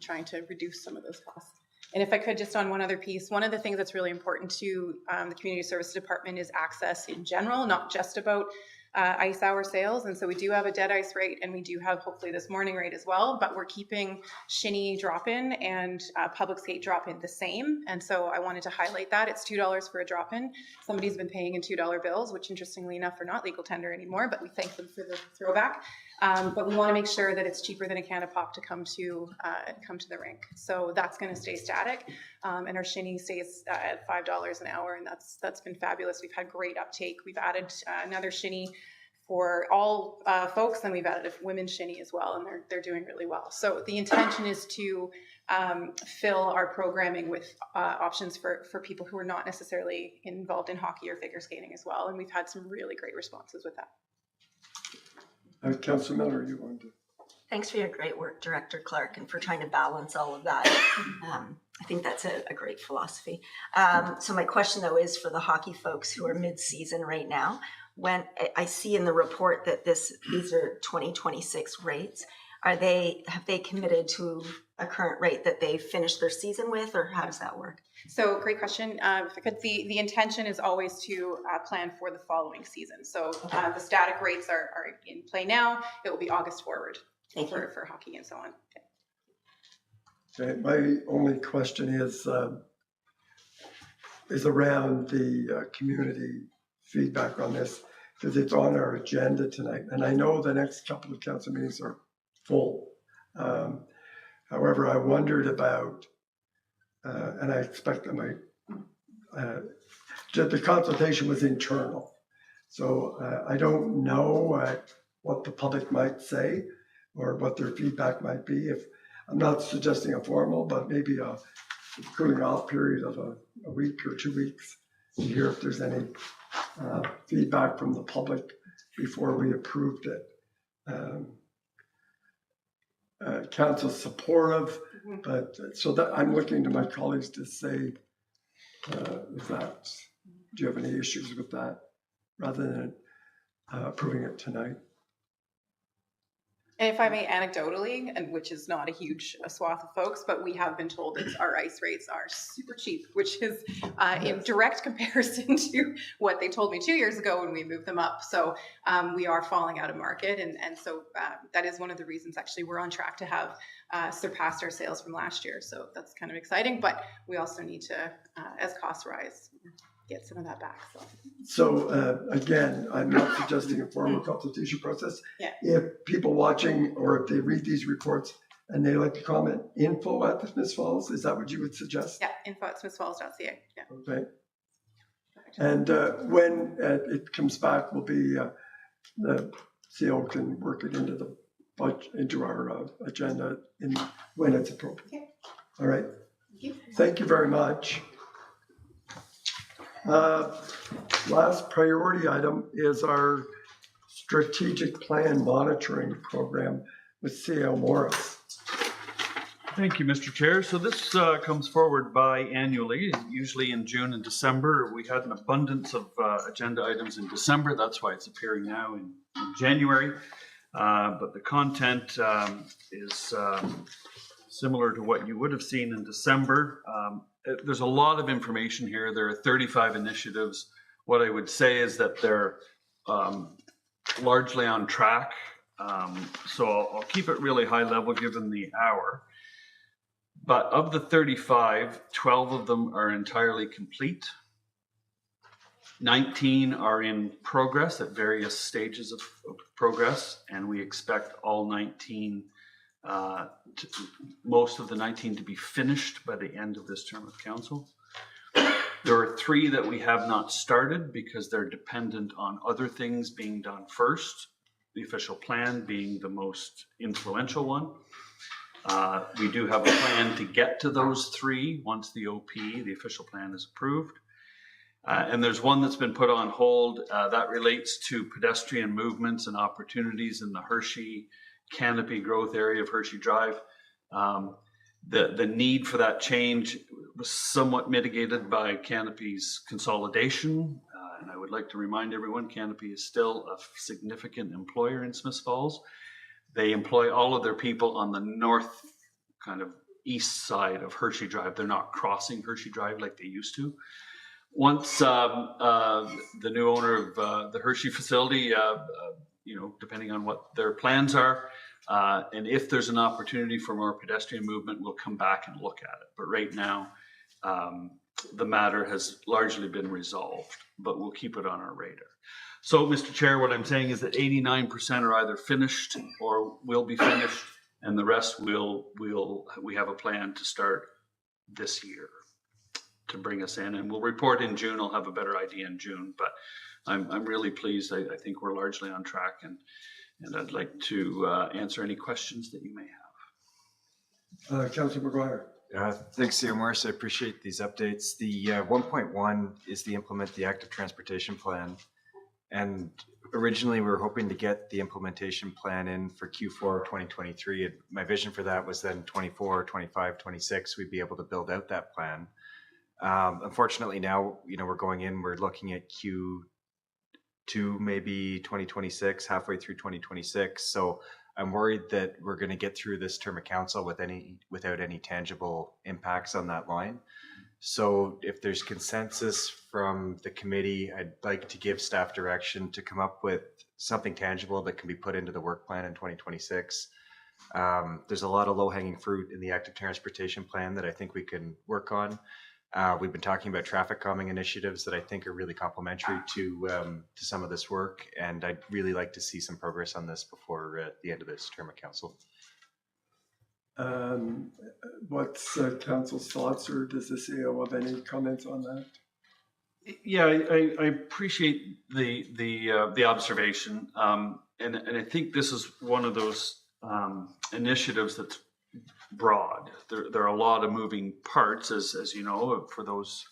trying to reduce some of those costs. And if I could, just on one other piece, one of the things that's really important to the Community Services Department is access in general, not just about ice hour sales. And so we do have a dead ice rate, and we do have hopefully this morning rate as well, but we're keeping shinny drop-in and public skate drop-in the same. And so I wanted to highlight that. It's $2 for a drop-in. Somebody's been paying in $2 bills, which interestingly enough are not legal tender anymore, but we thank them for the throwback. But we want to make sure that it's cheaper than a can of pop to come to the rink. So that's going to stay static. And our shinny stays at $5 an hour, and that's been fabulous. We've had great uptake. We've added another shinny for all folks, and we've added a women's shinny as well, and they're doing really well. So the intention is to fill our programming with options for people who are not necessarily involved in hockey or figure skating as well, and we've had some really great responses with that. Councillor Miller, you wanted to? Thanks for your great work, Director Clark, and for trying to balance all of that. I think that's a great philosophy. So my question, though, is for the hockey folks who are mid-season right now. When I see in the report that these are 2026 rates, have they committed to a current rate that they finished their season with, or how does that work? So great question. If I could, the intention is always to plan for the following season. So the static rates are in play now. It will be August forward for hockey and so on. Okay, my only question is around the community feedback on this, because it's on our agenda tonight. And I know the next couple of council meetings are full. However, I wondered about, and I expect that the consultation was internal. So I don't know what the public might say or what their feedback might be. If I'm not suggesting a formal, but maybe a cooling off period of a week or 2 weeks to hear if there's any feedback from the public before we approved it. Council's supportive, but so that I'm looking to my colleagues to say, do you have any issues with that, rather than approving it tonight? And if I may, anecdotally, and which is not a huge swath of folks, but we have been told that our ice rates are super cheap, which is in direct comparison to what they told me 2 years ago when we moved them up. So we are falling out of market. And so that is one of the reasons actually we're on track to have surpassed our sales from last year. So that's kind of exciting, but we also need to, as costs rise, get some of that back. So again, I'm not suggesting a formal consultation process. Yeah. If people watching or if they read these reports and they like to comment, info at the Smiths Falls, is that what you would suggest? Yeah, info@smithsfalls.ca. Yeah. Okay. And when it comes back, will be the CEO can work it into the budget, into our agenda when it's appropriate. Okay. All right. Thank you. Thank you very much. Last priority item is our strategic plan monitoring program with CEO Morris. Thank you, Mr. Chair. So this comes forward biannually, usually in June and December. We had an abundance of agenda items in December. That's why it's appearing now in January. But the content is similar to what you would have seen in December. There's a lot of information here. There are 35 initiatives. What I would say is that they're largely on track. So I'll keep it really high level given the hour. But of the 35, 12 of them are entirely complete. 19 are in progress at various stages of progress, and we expect all 19 most of the 19 to be finished by the end of this term of council. There are 3 that we have not started because they're dependent on other things being done first, the official plan being the most influential one. We do have a plan to get to those 3 once the OP, the official plan, is approved. And there's one that's been put on hold that relates to pedestrian movements and opportunities in the Hershey canopy growth area of Hershey Drive. The need for that change was somewhat mitigated by Canopy's consolidation. And I would like to remind everyone, Canopy is still a significant employer in Smiths Falls. They employ all of their people on the north kind of east side of Hershey Drive. They're not crossing Hershey Drive like they used to. Once the new owner of the Hershey facility, depending on what their plans are, and if there's an opportunity for more pedestrian movement, we'll come back and look at it. But right now, the matter has largely been resolved, but we'll keep it on our radar. So, Mr. Chair, what I'm saying is that 89% are either finished or will be finished, and the rest we have a plan to start this year to bring us in, and we'll report in June. I'll have a better idea in June, but I'm really pleased. I think we're largely on track, and I'd like to answer any questions that you may have. Councillor McGuire. Thanks, CEO Morris. I appreciate these updates. The 1.1 is the implement the active transportation plan. And originally we were hoping to get the implementation plan in for Q4 2023. And my vision for that was then 24, 25, 26, we'd be able to build out that plan. Unfortunately now, we're going in, we're looking at Q2, maybe 2026, halfway through 2026. So I'm worried that we're going to get through this term of council without any tangible impacts on that line. So if there's consensus from the committee, I'd like to give staff direction to come up with something tangible that can be put into the work plan in 2026. There's a lot of low-hanging fruit in the active transportation plan that I think we can work on. We've been talking about traffic calming initiatives that I think are really complementary to some of this work, and I'd really like to see some progress on this before the end of this term of council. What's council's thoughts, or does the CEO have any comments on that? Yeah, I appreciate the observation, and I think this is one of those initiatives that's broad. There are a lot of moving parts, as you know, for those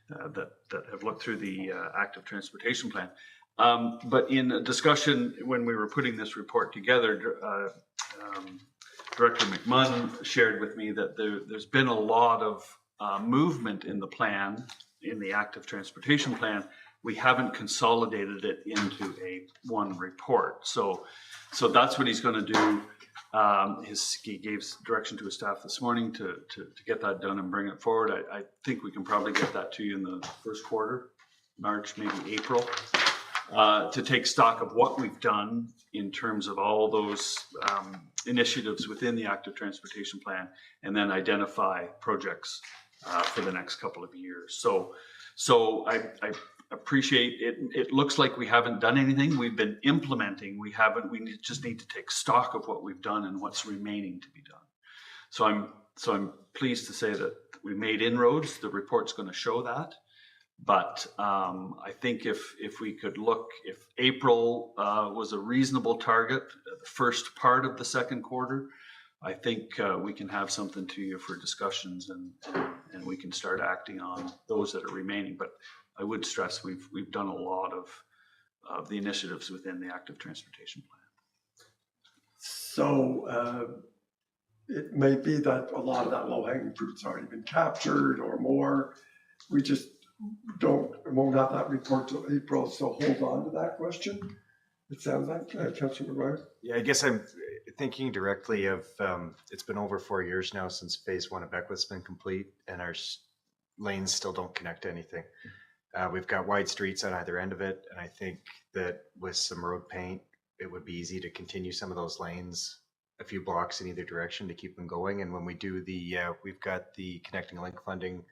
that have looked through the active transportation plan. But in a discussion when we were putting this report together, Director McMunn shared with me that there's been a lot of movement in the plan, in the active transportation plan, we haven't consolidated it into a one report. So that's what he's going to do. He gave direction to his staff this morning to get that done and bring it forward. I think we can probably get that to you in the first quarter, March, maybe April, to take stock of what we've done in terms of all those initiatives within the active transportation plan, and then identify projects for the next couple of years. So I appreciate it. It looks like we haven't done anything. We've been implementing. We just need to take stock of what we've done and what's remaining to be done. So I'm pleased to say that we made inroads. The report's going to show that. But I think if we could look, if April was a reasonable target, the first part of the second quarter, I think we can have something to you for discussions, and we can start acting on those that are remaining. But I would stress we've done a lot of the initiatives within the active transportation plan. So it may be that a lot of that low-hanging fruit's already been captured or more. We just won't have that report till April, so hold on to that question. It sounds like, Councillor McGuire. Yeah, I guess I'm thinking directly of, it's been over 4 years now since phase 1 of Beckwith's been complete, and our lanes still don't connect to anything. We've got wide streets on either end of it, and I think that with some road paint, it would be easy to continue some of those lanes a few blocks in either direction to keep them going. And when we do we've got the Connecting Link funding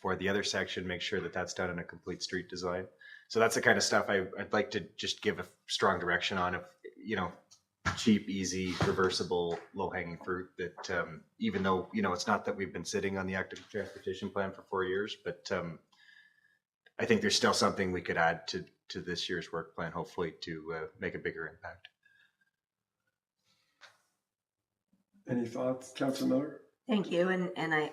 for the other section, make sure that that's done in a complete street design. So that's the kind of stuff I'd like to just give a strong direction on, cheap, easy, reversible, low-hanging fruit that even though, it's not that we've been sitting on the active transportation plan for 4 years, but I think there's still something we could add to this year's work plan, hopefully, to make a bigger impact. Any thoughts, Councillor Miller? Thank you, and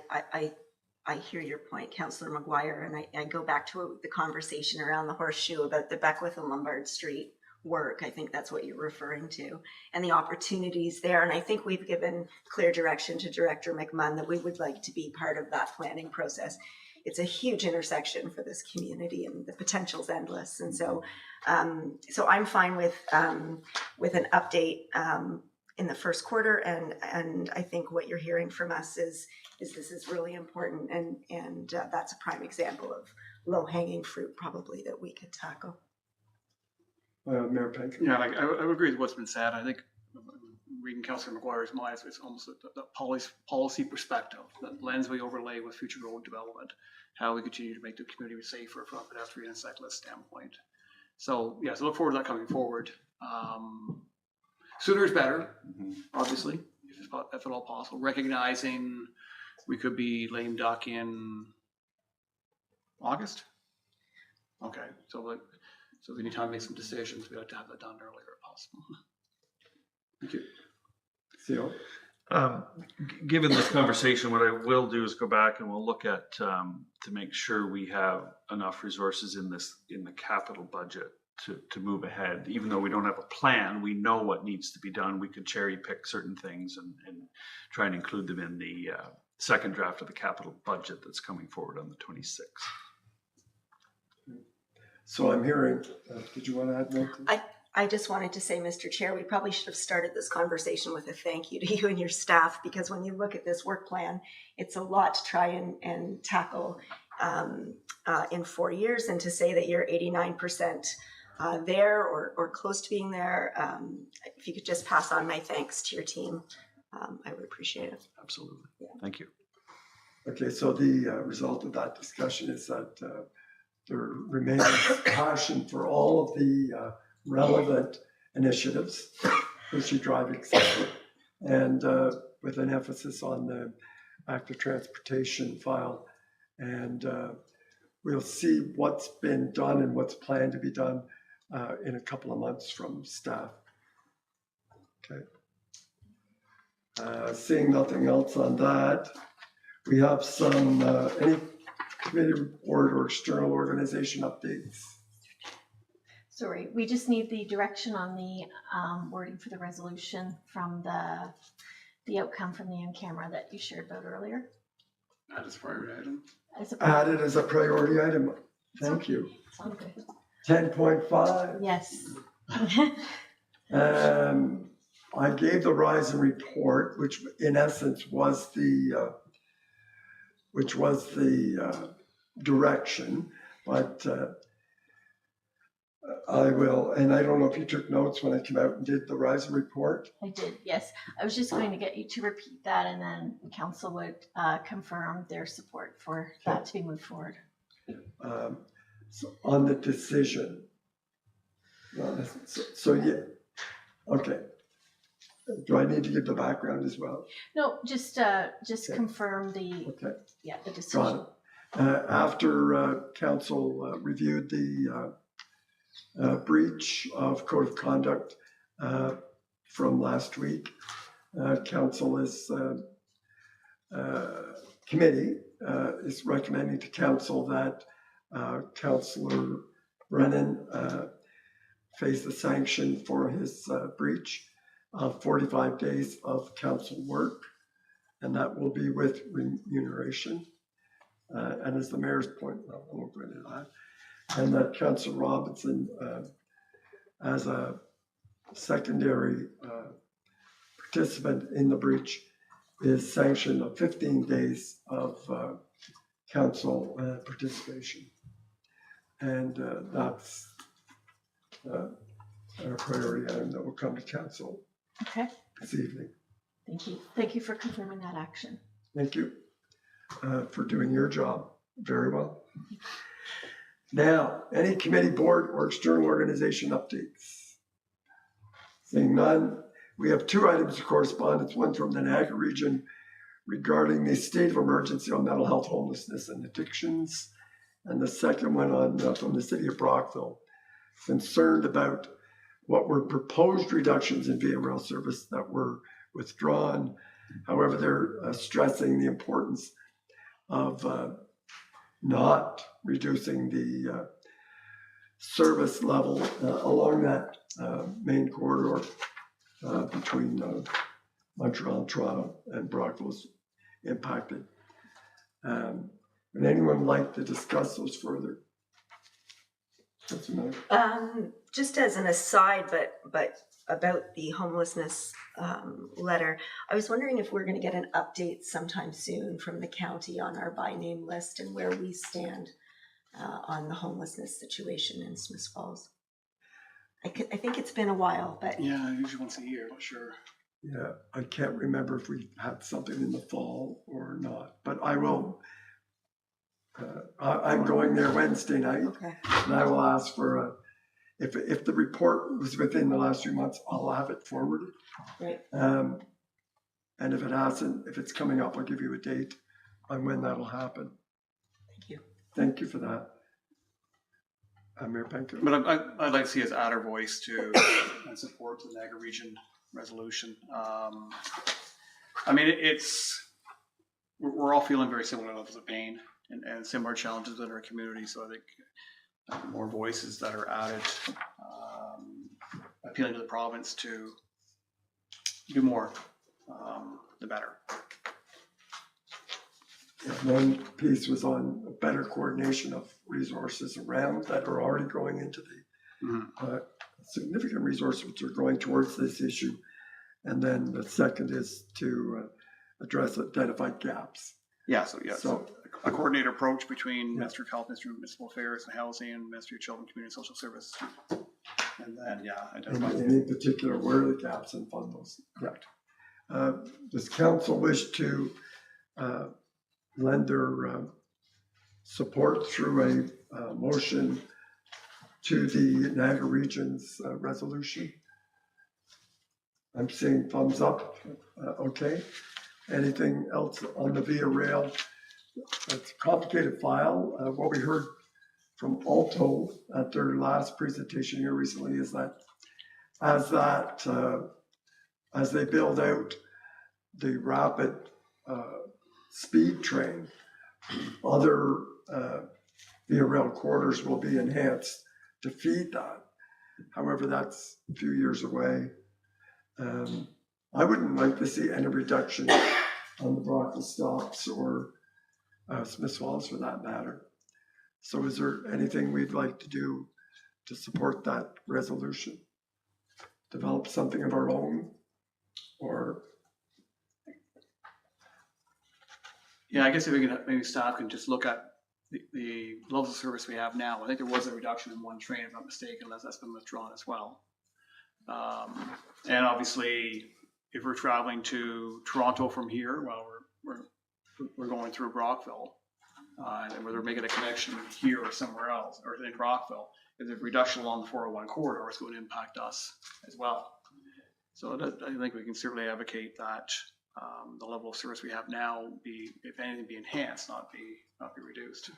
I hear your point, Councillor McGuire, and I go back to the conversation around the horseshoe about the Beckwith and Lombard Street work. I think that's what you're referring to, and the opportunities there. And I think we've given clear direction to Director McMunn that we would like to be part of that planning process. It's a huge intersection for this community, and the potential's endless. And so I'm fine with an update in the first quarter, and I think what you're hearing from us is this is really important, and that's a prime example of low-hanging fruit probably that we could tackle. Mayor Pank. Yeah, I would agree with what's been said. I think reading Councillor McGuire's mind, it's almost the policy perspective, the lens we overlay with future road development, how we continue to make the community safer from a pedestrian and cyclist standpoint. So yeah, so look forward to that coming forward. Sooner is better, obviously, if at all possible. Recognizing we could be lame duck in August. Okay, so we need time to make some decisions. We like to have that done earlier if possible. Thank you. Theo? Given this conversation, what I will do is go back and we'll look at to make sure we have enough resources in the capital budget to move ahead. Even though we don't have a plan, we know what needs to be done. We could cherry pick certain things and try and include them in the second draft of the capital budget that's coming forward on the 26th. So I'm hearing, did you want to add more? I just wanted to say, Mr. Chair, we probably should have started this conversation with a thank you to you and your staff, because when you look at this work plan, it's a lot to try and tackle in 4 years, and to say that you're 89% there or close to being there, if you could just pass on my thanks to your team, I would appreciate it. Absolutely. Yeah. Thank you. Okay, so the result of that discussion is that there remains passion for all of the relevant initiatives, especially driving safely, and with an emphasis on the active transportation file. And we'll see what's been done and what's planned to be done in a couple of months from staff. Okay. Seeing nothing else on that, we have some any committee report or external organization updates. Sorry, we just need the direction on the wording for the resolution from the outcome from the in-camera that you shared about earlier. Add as a priority item. Added as a priority item. Thank you. It's all good. 10.5. Yes. I gave the Horizon report, which in essence was the direction, but I will, and I don't know if you took notes when I came out and did the Horizon report. I did, yes. I was just going to get you to repeat that, and then council would confirm their support for that to be moved forward. So on the decision. So yeah, okay. Do I need to give the background as well? No, just confirm the, yeah, the decision. Got it. After council reviewed the breach of code of conduct from last week, council is committee is recommending to council that Councillor Brennan face a sanction for his breach of 45 days of council work, and that will be with remuneration. And as the mayor's point, well, I won't go into that. And that Councillor Robinson, as a secondary participant in the breach, is sanctioned of 15 days of council participation. And that's our priority item that will come to council Okay, this evening. thank you. Thank you for confirming that action. Thank you for doing your job very well. Now, any committee, board, or external organization updates? Seeing none, we have two items of correspondence, one from the Niagara region regarding the state of emergency on mental health, homelessness, and addictions, and the second one on from the city of Brockville, concerned about what were proposed reductions in Via Rail service that were withdrawn. However, they're stressing the importance of not reducing the service level along that main corridor between Montreal and Toronto, and Brockville is impacted. Would anyone like to discuss those further? Just as an aside, but about the homelessness letter, I was wondering if we're going to get an update sometime soon from the county on our by name list and where we stand on the homelessness situation in Smith Falls. I think it's been a while, but yeah, usually once a year, not sure. Yeah, I can't remember if we had something in the fall or not, but I will. I'm going there Wednesday night, and I will ask for if the report was within the last few months, I'll have it forwarded. Right. And if it hasn't, if it's coming up, I'll give you a date on when that'll happen. Thank you. Thank you for that. Mayor Penko. But I'd like to see us add our voice to and support the Niagara region resolution. I mean, we're all feeling very similar levels of pain and similar challenges in our community. So I think more voices that are added, appealing to the province to do more, the better. One piece was on better coordination of resources around that are already going into the significant resources which are going towards this issue. And then the second is to address identified gaps. Yeah, so a coordinated approach between Ministry of Health, Ministry of Municipal Affairs and Housing, and Ministry of Children, Community and Social Services. And then, And in particular, where are the gaps and fund those? Correct. Does council wish to lend their support through a motion to the Niagara Region's resolution? I'm seeing thumbs up. Okay. Anything else on the Via Rail? It's a complicated file. What we heard from Alto at their last presentation here recently is that as they build out the rapid speed train, other Via Rail corridors will be enhanced to feed that. However, that's a few years away. I wouldn't like to see any reduction on the Brockville stops or Smith Falls for that matter. So is there anything we'd like to do to support that resolution? Develop something of our own, or? Yeah, I guess if we can, maybe staff can just look at the levels of service we have now. I think there was a reduction in one train, if I'm not mistaken, unless that's been withdrawn as well. And obviously, if we're traveling to Toronto from here, well, we're going through Brockville, and we're making a connection here or somewhere else, or in Brockville, if there's a reduction along the 401 corridor, it's going to impact us as well. So I think we can certainly advocate that the level of service we have now be, if anything, be enhanced, not be reduced.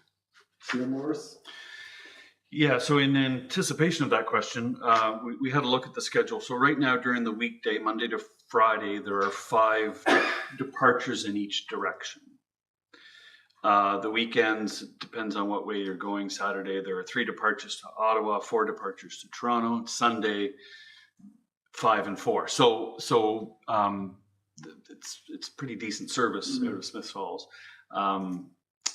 Peter Morris? Yeah, so in anticipation of that question, we had a look at the schedule. So right now during the weekday, Monday to Friday, there are 5 departures in each direction. The weekends, depends on what way you're going. Saturday, there are 3 departures to Ottawa, 4 departures to Toronto. Sunday, 5 and 4. So it's pretty decent service out of Smiths Falls.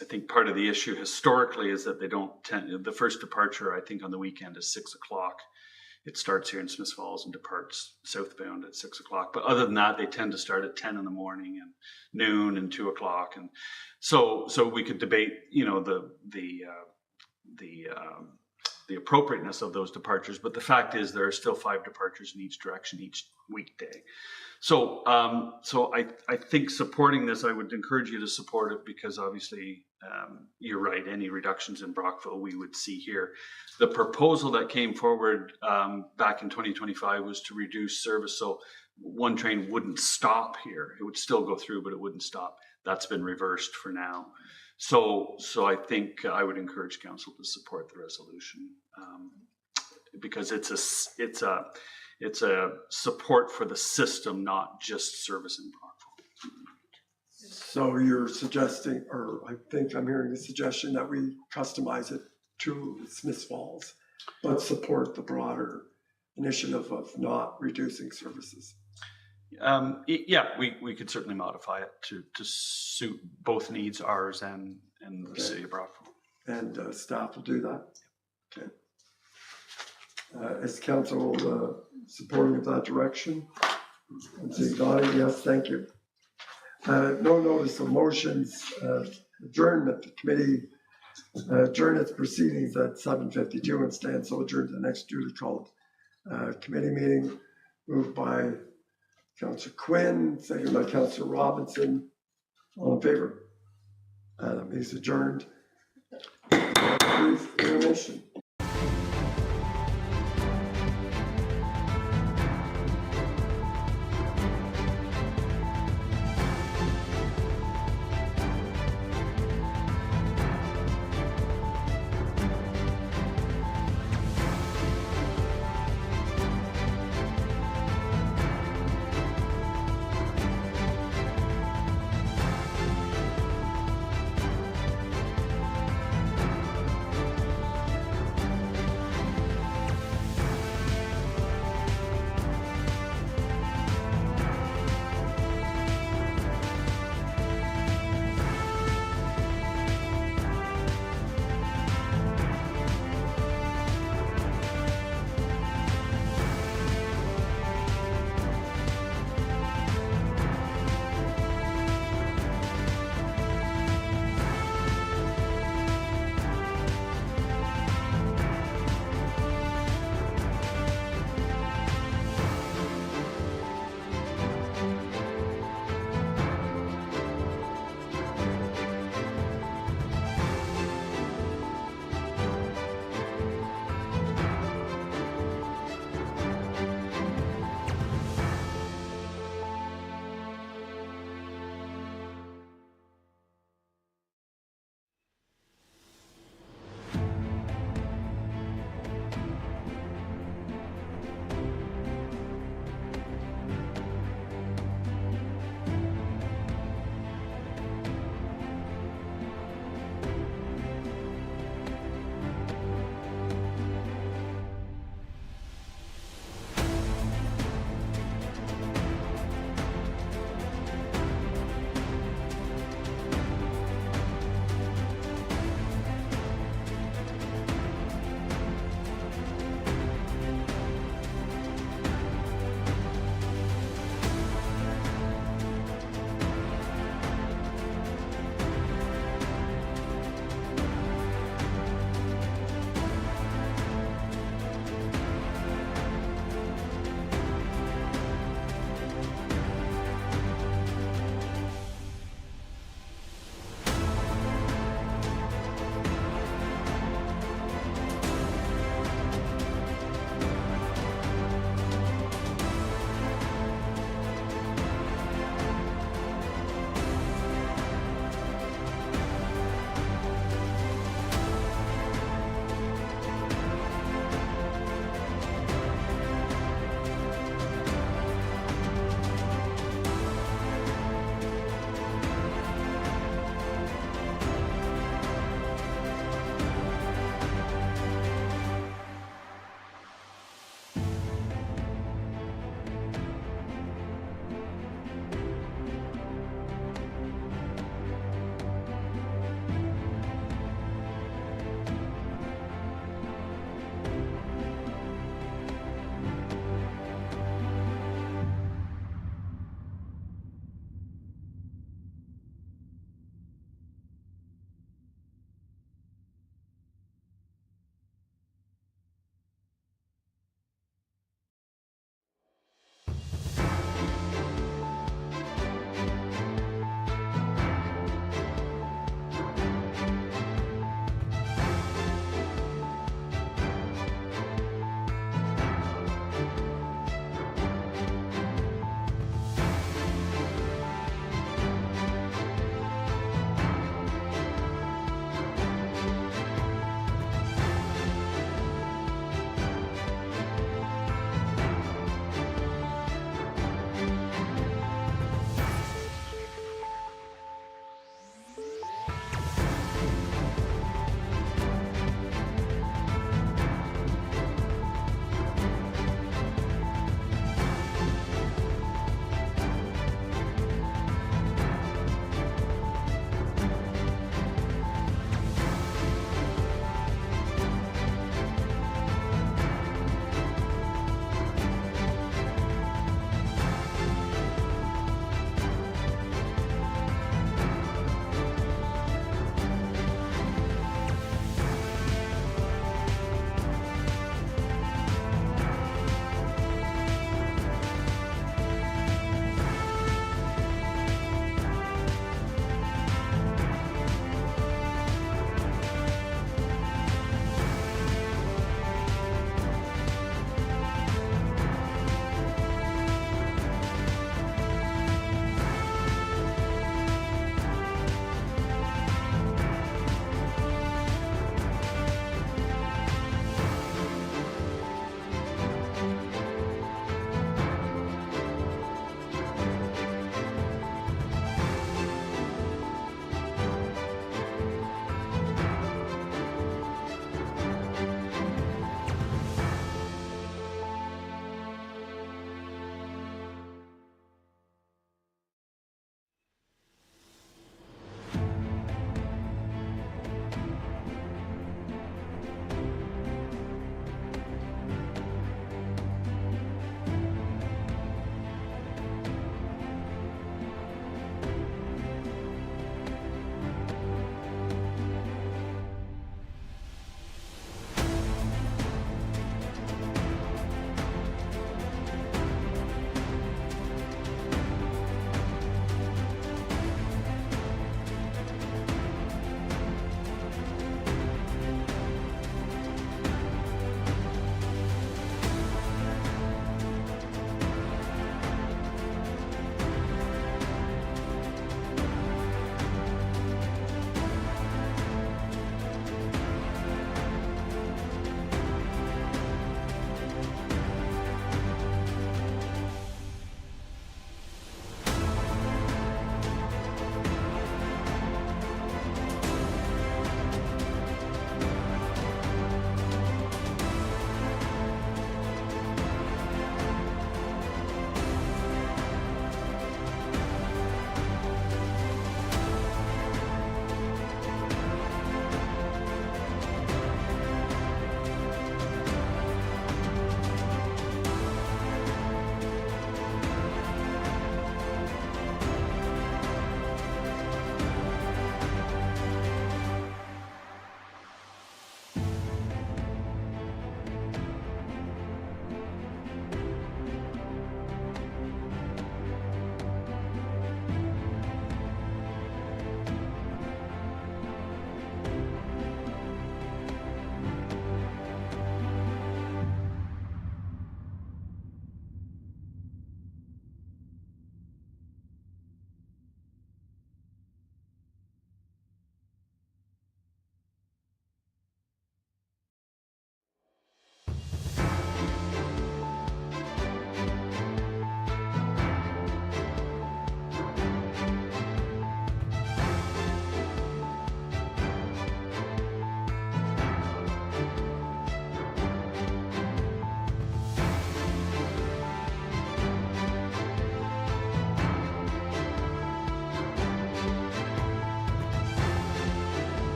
I think part of the issue historically is that they don't tend, the first departure, I think on the weekend is 6 o'clock. It starts here in Smiths Falls and departs southbound at 6 o'clock. But other than that, they tend to start at 10 in the morning and noon and 2 o'clock. And so we could debate, you know, the appropriateness of those departures. But the fact is there are still 5 departures in each direction each weekday. So I think supporting this, I would encourage you to support it because obviously you're right. Any reductions in Brockville we would see here. The proposal that came forward back in 2025 was to reduce service. So one train wouldn't stop here. It would still go through, but it wouldn't stop. That's been reversed for now. So I think I would encourage council to support the resolution because it's a support for the system, not just service in Brockville. So you're suggesting, or I think I'm hearing the suggestion that we customize it to Smiths Falls, but support the broader initiative of not reducing services. Yeah, we could certainly modify it to suit both needs, ours and the city of Brockville. And staff will do that. Okay. Is council supporting of that direction? I'm seeing Donnie, yes, thank you. No notice of motions, adjournment. The committee adjourned its proceedings at 7:52 and stands so adjourned to the next duly called committee meeting. Moved by Councillor Quinn, seconded by Councillor Robinson. All in favor? That means adjourned. Brief intermission.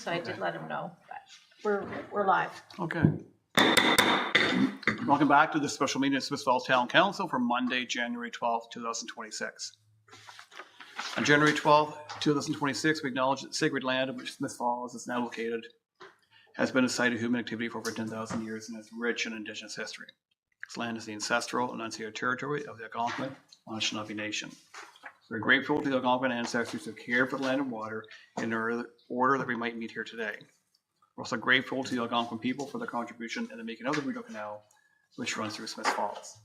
so I did let him know. But we're live. Okay. Welcome back to the special meeting of Smith Falls Town Council for Monday, January 12th, 2026. On January 12th, 2026, we acknowledge that sacred land of which Smith Falls is now located has been a site of human activity for over 10,000 years and has rich in Indigenous history. This land is the ancestral and unceded territory of the Algonquin Anishinaabe Nation. We're grateful to the Algonquin ancestors who cared for the land and water in order that we might meet here today. We're also grateful to the Algonquin people for their contribution in the making of the Rideau Canal, which runs through Smith Falls.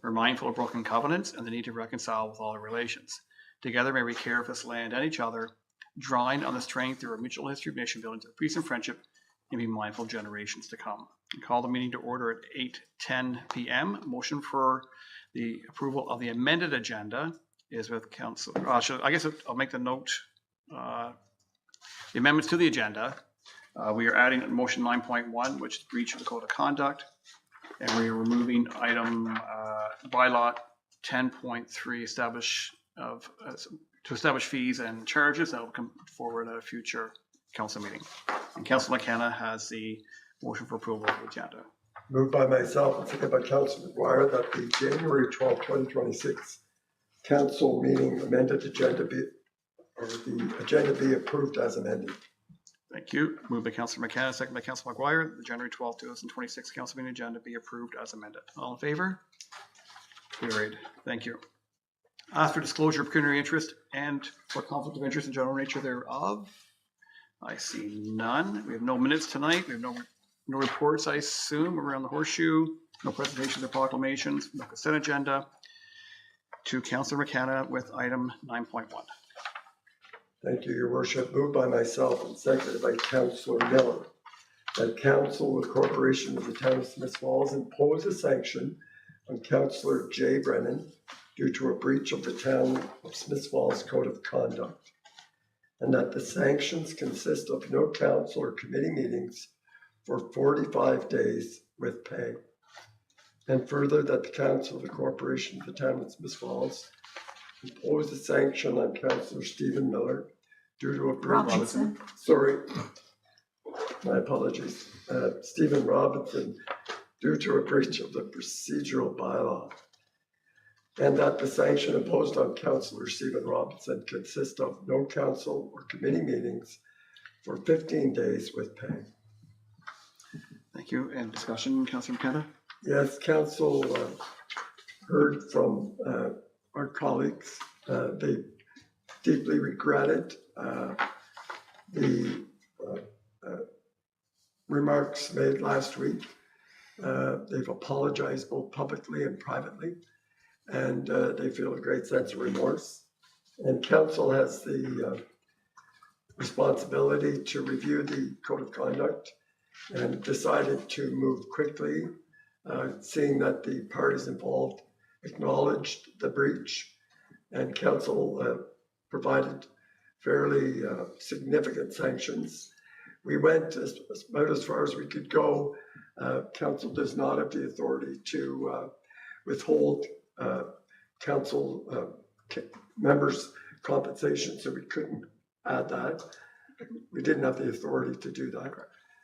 We're mindful of broken covenants and the need to reconcile with all our relations. Together, may we care for this land and each other, drawing on the strength through our mutual history of nation building to peace and friendship, and be mindful of generations to come. I call the meeting to order at 8:10 p.m. Motion for the approval of the amended agenda is with council. I guess I'll make the note. The amendments to the agenda. We are adding motion 9.1, which is breach of the code of conduct, and we are removing item bylaw 10.3, to establish fees and charges. That will come forward at a future council meeting. And Councillor McKenna has the motion for approval of the agenda. Moved by myself and seconded by Councillor McGuire that the January 12, 2026 council meeting amended agenda the agenda be approved as amended. Thank you. Moved by Councillor McKenna, seconded by Councillor McGuire. The January 12, 2026 council meeting agenda be approved as amended. All in favor? Carried. Thank you. Ask for disclosure of pecuniary interest and for conflict of interest and general nature thereof. I see none. We have no minutes tonight. We have no reports, I assume, around the horseshoe. No presentations or proclamations. No consent agenda. To Councillor McKenna with item 9.1. Thank you, Your Worship. Moved by myself and seconded by Councillor Miller that council, the corporation of the town of Smith Falls, impose a sanction on Councillor Jay Brennan due to a breach of the town of Smith Falls Code of Conduct, and that the sanctions consist of no council or committee meetings for 45 days with pay. And further, that the council of the corporation of the town of Smith Falls impose a sanction on Councillor Stephen Miller due to a breach. Robinson. Sorry, my apologies. Stephen Robinson, due to a breach of the procedural bylaw. And that the sanction imposed on Councillor Stephen Robinson consists of no council or committee meetings for 15 days with pay. Thank you. And discussion, Councillor McKenna? Yes, council heard from our colleagues. They deeply regretted the remarks made last week. They've apologized both publicly and privately, and they feel a great sense of remorse. And council has the responsibility to review the code of conduct and decided to move quickly, seeing that the parties involved acknowledged the breach, and council provided fairly significant sanctions. We went about as far as we could go. Council does not have the authority to withhold council members' compensation, so we couldn't add that. We didn't have the authority to do that.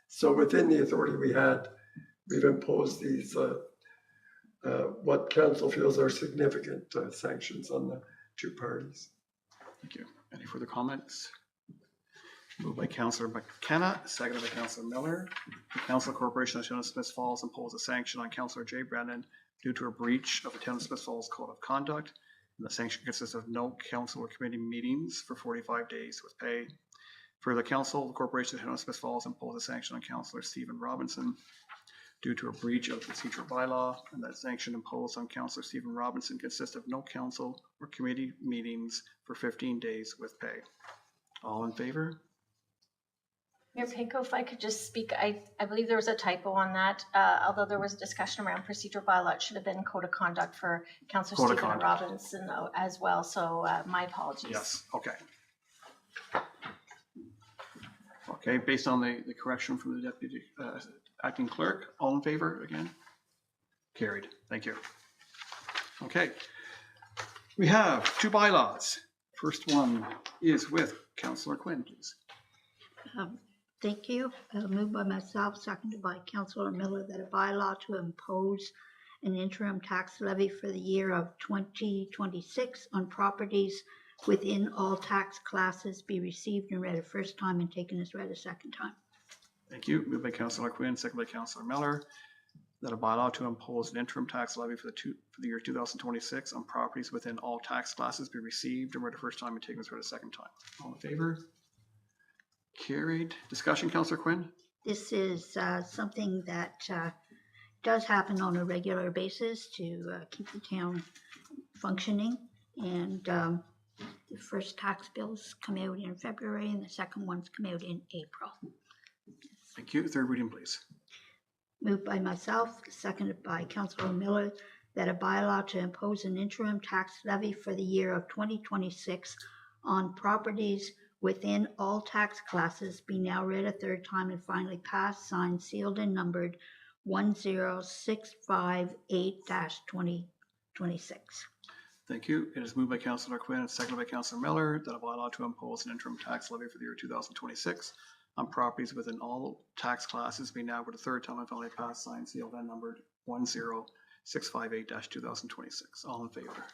So within the authority we had, we've imposed these what council feels are significant sanctions on the two parties. Thank you. Any further comments? Moved by Councillor McKenna, seconded by Councillor Miller. The Council Corporation of the Town of Smith Falls impose a sanction on Councillor Jay Brennan due to a breach of the Town of Smith Falls Code of Conduct. And the sanction consists of no council or committee meetings for 45 days with pay. For the Council, the Corporation of the Town of Smith Falls impose a sanction on Councillor Stephen Robinson due to a breach of the procedural bylaw, and that sanction imposed on Councillor Stephen Robinson consists of no council or committee meetings for 15 days with pay. All in favor? Mayor Panko, if I could just speak, I believe there was a typo on that. Although there was a discussion around procedural bylaw, it should have been code of conduct for Councillor Stephen Robinson as well. So my apologies. Yes, okay. Okay, based on the correction from the Deputy Acting Clerk, all in favor again? Carried, thank you. Okay, we have two bylaws. First one is with Councillor Quinn, please. Thank you. Moved by myself, seconded by Councillor Miller, that a bylaw to impose an interim tax levy for the year of 2026 on properties within all tax classes be received and read a first time and taken as read a second time. Thank you. Moved by Councillor Quinn, seconded by Councillor Miller, that a bylaw to impose an interim tax levy for the year 2026 on properties within all tax classes be received and read a first time and taken as read a second time. All in favor? Carried. Discussion, Councillor Quinn? This is something that does happen on a regular basis to keep the town functioning. And the first tax bills come out in February and the second ones come out in April. Thank you. Third reading, please. Moved by myself, seconded by Councillor Miller, that a bylaw to impose an interim tax levy for the year of 2026 on properties within all tax classes be now read a third time and finally passed, signed, sealed, and numbered 10658-2026. Thank you. It is moved by Councillor Quinn and seconded by Councillor Miller that a bylaw to impose an interim tax levy for the year 2026 on properties within all tax classes be now read a third time and finally passed, signed, sealed, and numbered 10658-2026. All in favor?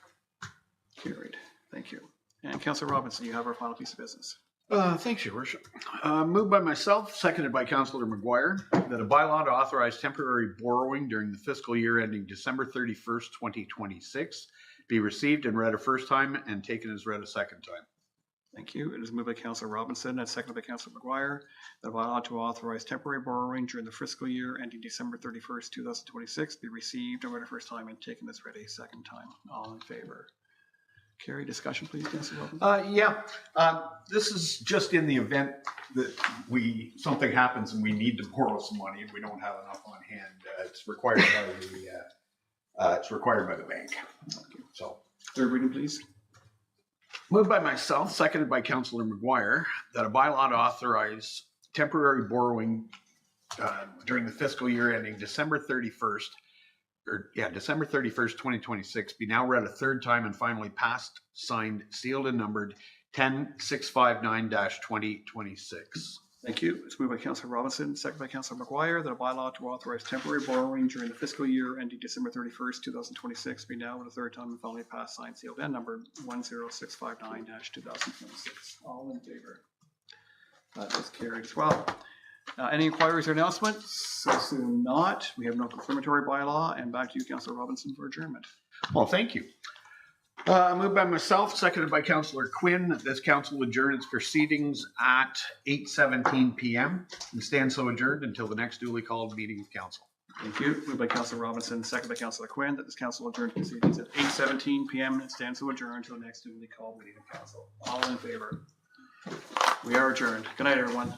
Carried. Thank you. And Councillor Robinson, you have our final piece of business. Thanks, Your Worship. Moved by myself, seconded by Councillor McGuire, that a bylaw to authorize temporary borrowing during the fiscal year ending December 31st, 2026 be received and read a first time and taken as read a second time. Thank you. It is moved by Councillor Robinson and seconded by Councillor McGuire that a bylaw to authorize temporary borrowing during the fiscal year ending December 31st, 2026 be received and read a first time and taken as read a second time. All in favor? Carry. Discussion, please, Councillor Robinson. This is just in the event that something happens and we need to borrow some money and we don't have enough on hand. It's required by the bank. So third reading, please. Moved by myself, seconded by Councillor McGuire, that a bylaw to authorize temporary borrowing during the fiscal year ending December 31st, 2026 be now read a third time and finally passed, signed, sealed, and numbered 10659-2026. Thank you. It's moved by Councillor Robinson, seconded by Councillor McGuire, that a bylaw to authorize temporary borrowing during the fiscal year ending December 31st, 2026 be now read a third time and finally passed, signed, sealed, and numbered 10659-2026. All in favor? That is carried as well. Any inquiries or announcements? Assume not. We have no confirmatory bylaw. And back to you, Councillor Robinson, for adjournment. Well, thank you. Moved by myself, seconded by Councillor Quinn, that this council adjourn its proceedings at 8:17 p.m. and stand so adjourned until the next duly called meeting of council. Thank you. Moved by Councillor Robinson, seconded by Councillor Quinn, that this council adjourn proceedings at 8:17 p.m. and stand so adjourned until the next duly called meeting of council. All in favor? We are adjourned. Good night, everyone.